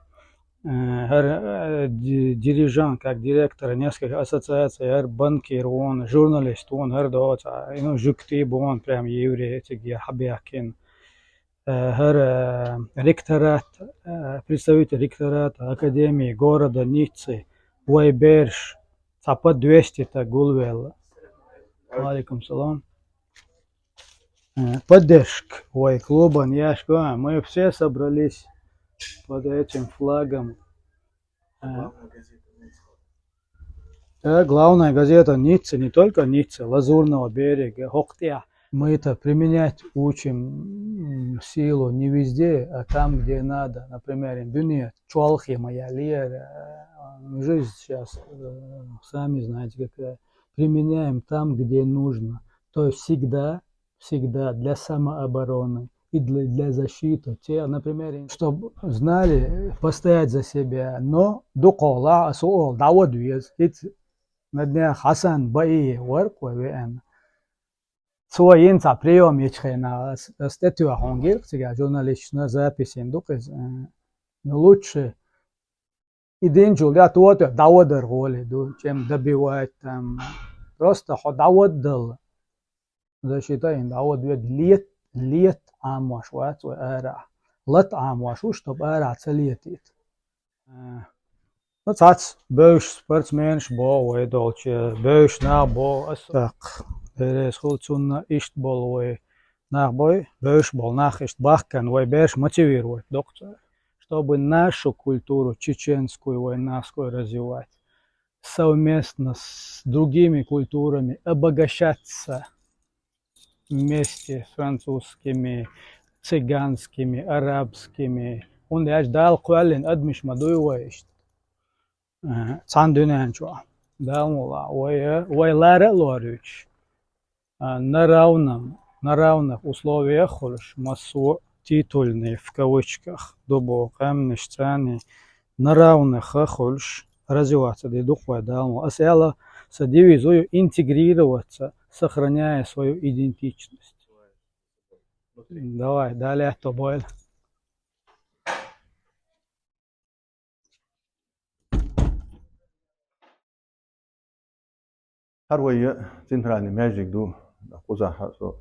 Дирижант, как директор нескольких ассоциаций, банкир, он журналист, он жуктиб, он прям еврей, эти хабякин, ректорат, представитель ректората Академии города Ниццы, Вайберш, ЦАПа 200-то Гулвелла. Алейкум салам. Поддержка клуба Ньяшка, мы все собрались под этим флагом. Главная газета Ниццы, не только Ницца, Лазурного берега, Хоктя. Мы это применять учим силу не везде, а там, где надо. Например, дунья, чуалхи моя лера, жизнь сейчас, сами знаете, какая. Применяем там, где нужно. То есть всегда для самообороны и для защиты. Те, например, чтобы знали постоять за себя, но дукола, асуол, давадуез, на днях Хасан Баи ворк вен. Своин за прием ечхена статью хонгир, сега журналистная запись индукез. Но лучше иден жулят вот давадер голи, чем добивать там. Просто ходаваддал. Засчитаем, давад лет амаш ват эра. Лет амаш, чтобы эра целетит. Ну, цац, бэш спортсменш бо, ой, долче, бэш на бо, так. Берес хулцунна ишт бол ой нах бой бэш бол нах ишт бахкан ой бэш мотивировать доктор, чтобы нашу культуру чеченскую ой наскую развивать, совместно с другими культурами обогащаться вместе с французскими, цыганскими, арабскими. Он яж дал квалин адмиш мадуй ишт цандунан чуа дал мула ой лара лорюч. На равных условиях хольш массу титульный в кавычках дубо камнештани на равных хольш развиваться до духа дал асяла с дивизою интегрироваться, сохраняя свою идентичность. Давай далее то бойл. Харвая центральный мяжик ду кузаха со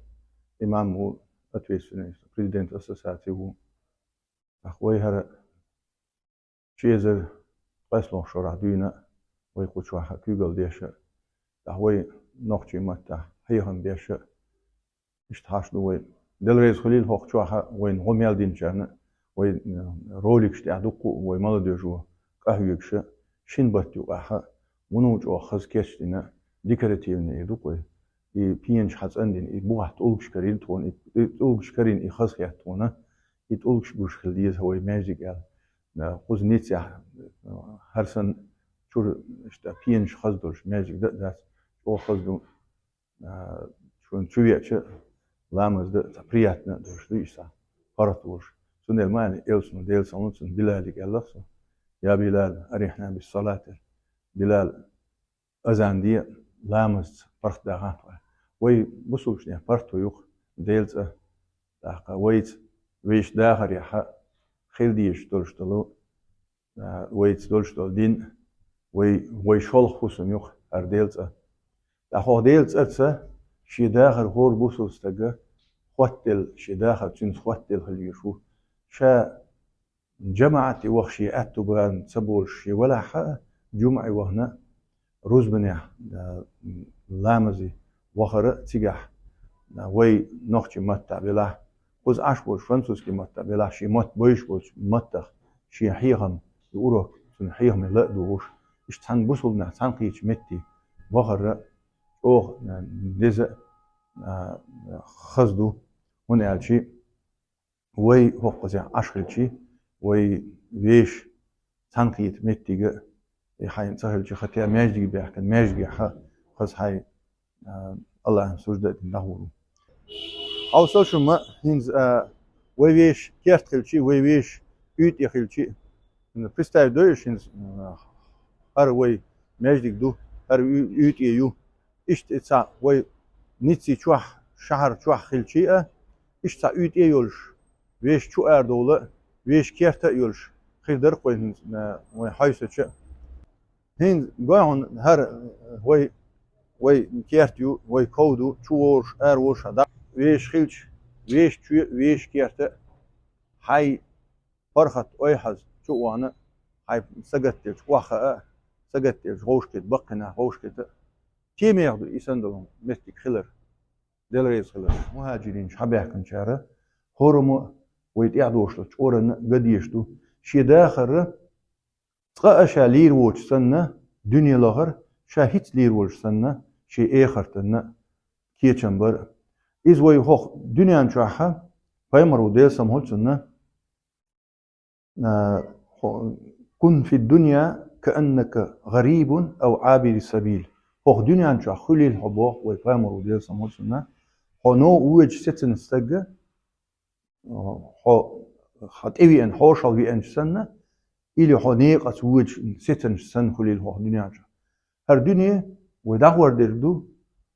имаму ответственный президент ассоциации у ахвай хара чезер пасло шора дуина вай кучуаха кюгал деша ахвай нохчи мата хайхан деша иштхаш ду вай делрез хулил хохчуаха вай гомял динчана вай ролик шти адуку вай молодежу кахюкша шинбатту аха мунуч о хазкештина ديكوراتيفني دوكوي اي بينش حاس اندين اي بوحت اولكش كارين تون اي اولكش كارين اي خاص يا تونا اي اولكش بوش خلديز هو ماجيك قال خوز نيتيا هرسن شور اشتا بينش خاص دورش ماجيك ده او خاص دو شون تشويتش لامز ده برياتنا دورش ديسا فرطوش سنل ماني إلسون ديلسون بلال قال يا بلال اريحنا بالصلاة بلال أذان دي لامز فرق داغات وي بصوش يعني فرق يوخ ديلز داقا ويت ويش داخر يحا خيل ديش دولشتلو ويت دولشتل دين وي شول خصم يوخ ار ديلز داخو ديلز ارتسا شي داخر هور بصوص تاقا خواتل شي داخر تنس خواتل خليشو شا جماعتي وخشي اتوبان تسبول شي ولا حا جمعي وهنا روزبنيا لامزي وخرة تيجح وي نوختي متى بلا وز أشبوش فرنسوسكي متى بلا شي مت بوش متى شي حيهم يقولوا سن حيهم لا دوش اشتحن بوصلنا تنقيش متي وخرة أو دزء خزدو هنا الشي وي هو زي أشغل شي وي ويش تنقيت متي يحين سهل شي خطيا ماجي بيحكي ماجي خز هاي الله سجدة نهورو أو سوشو ما هنز ويش كيرت خلشي ويش يوت يخلشي إن بريستايل دوش هنز هر وي ماجي دو هر يوت يو إشت إتسا وي نيتسي شوح شهر شوح خلشي إشت سا يوت يولش ويش شو أردولة ويش كيرت يولش خير در قوي هنز وي حيث هين قاعن هر وي كيرتيو وي كودو تشورش ارورش دا ويش خيلش ويش كيرت هاي فرخت ايحز شو وانا هاي سجتل واخا سجتل غوشكت بقنا غوشكت كيم ياخدو يسندلهم مستيك خلر دلريز خلر مهاجرين شحبيحكن شاره هورمو ويتيعدوش لتشورن قديشتو شي داخر تقاشا لير ووش سنة دنيا لغر شاهيت لير ووش سنة شي اخر تنة كيتشن بر إز وي خوخ دنيا نشوحها فيمر وديل سمهول سنة كن في الدنيا كأنك غريب أو عابر السبيل خوخ دنيا نشوح خلي الحبوخ ويفيمر وديل سمهول سنة خو نو ويج ستن استجا خو خط إبي أن حوشل بي أن سنة إلي خو نيق ويج ستن سن خلي الحبوخ دنيا نشوح هر دنيا ويدغور دردو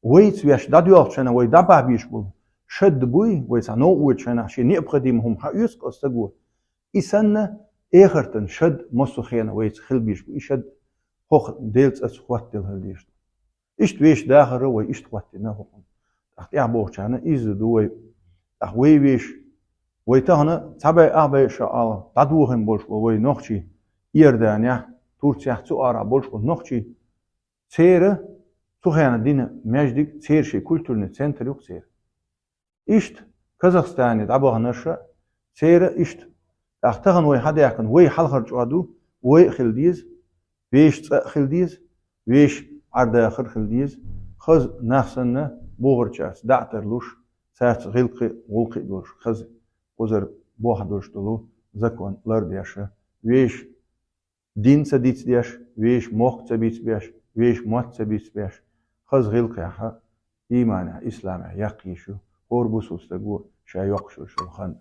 ويت ويش داديو أخشنا ويدبع بيشبول شد بوي ويسانو ويتشنا شي نيبقديمهم حيوسق استجو إسنة آخرتن شد مصخينا ويت خل بيشبو إشد خوخ ديلت أسخوات ديل هالديشت إشت ويش داخر ويشت خواتنا خوخ أخت يعبوخشنا إزدو وي أخوي ويش ويتهنا تبع أبي شاء تدوهم بولش وي نخشي يردانيا تورتيا تسوارا بولش نخشي تيره تخيانا دين مجدك تير شي كولتورني تسنتر يوك تير إشت كازاخستاني دعبوها نشا تير إشت أختغن وي حدا يحكن وي حلخر جوادو وي خلديز ويش خلديز ويش عرض آخر خلديز خز نفسنا بوغرچاس دعترلوش ساعت غلقي دوش خز وزر بوها دوش دلو زكوان لردياشا ويش دين سديت دياش ويش موق تبيت بياش ويش موت تبيت بياش خز غلقيها إيمانه إسلامه يقيشو قربوس وستقو شايوقشو شو خان